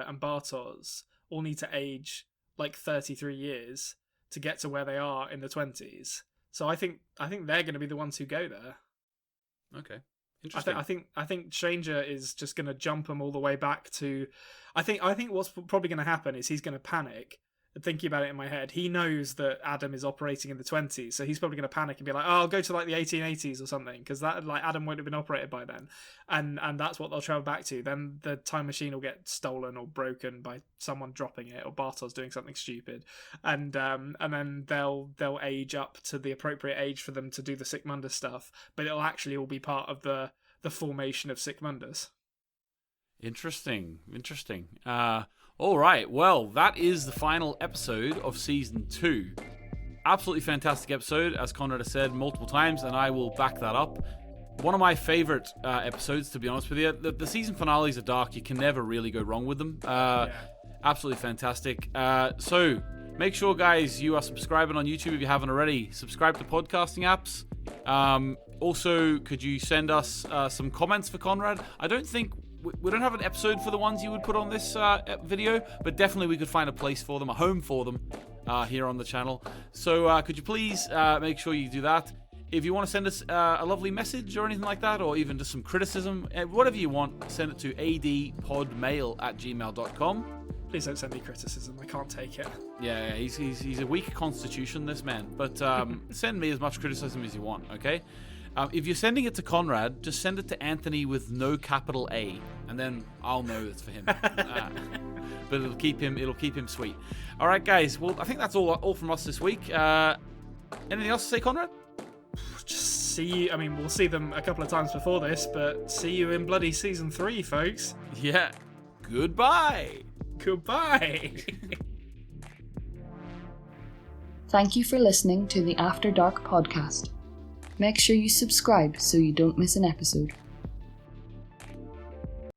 and Bartos all need to age like 33 years to get to where they are in the 20s. So I think they're going to be the ones who go there. Okay. Interesting. I think Stranger is just going to jump them all the way back to. I think what's probably going to happen is he's going to panic. Thinking about it in my head, he knows that Adam is operating in the 20s, so he's probably going to panic and be like, "Oh, I'll go to like the 1880s or something," because that like Adam won't have been operated by then, and that's what they'll travel back to. Then the time machine will get stolen or broken by someone dropping it, or Bartos doing something stupid, and then they'll age up to the appropriate age for them to do the Sic Mundus stuff, but it'll actually all be part of the formation of Sic Mundus. Interesting. All right, well, that is the final episode of Season 2. Absolutely fantastic episode, as Konrad has said multiple times, and I will back that up. One of my favourite episodes, to be honest with you. The season finales are dark. You can never really go wrong with them. Absolutely fantastic. So, make sure, guys, you are subscribing on YouTube if you haven't already. Subscribe to podcasting apps. Also, could you send us some comments for Konrad? I don't think... We don't have an episode for the ones you would put on this video, but definitely we could find a place for them, a home for them here on the channel. So could you please make sure you do that? If you want to send us a lovely message or anything like that, or even just some criticism, whatever you want, send it to adpodmail@gmail.com. Please don't send me criticism. I can't take it. Yeah, he's a weak constitution, this man. But send me as much criticism as you want, okay? If you're sending it to Konrad, just send it to Anthony with no capital A, and then I'll know it's for him. But it'll keep him sweet. All right, guys. Well, I think that's all from us this week. Anything else to say, Konrad? Just see you. I mean, we'll see them a couple of times before this, but see you in bloody season 3, folks. Yeah. Goodbye. Goodbye. Thank you for listening to the After Dark podcast. Make sure you subscribe so you don't miss an episode.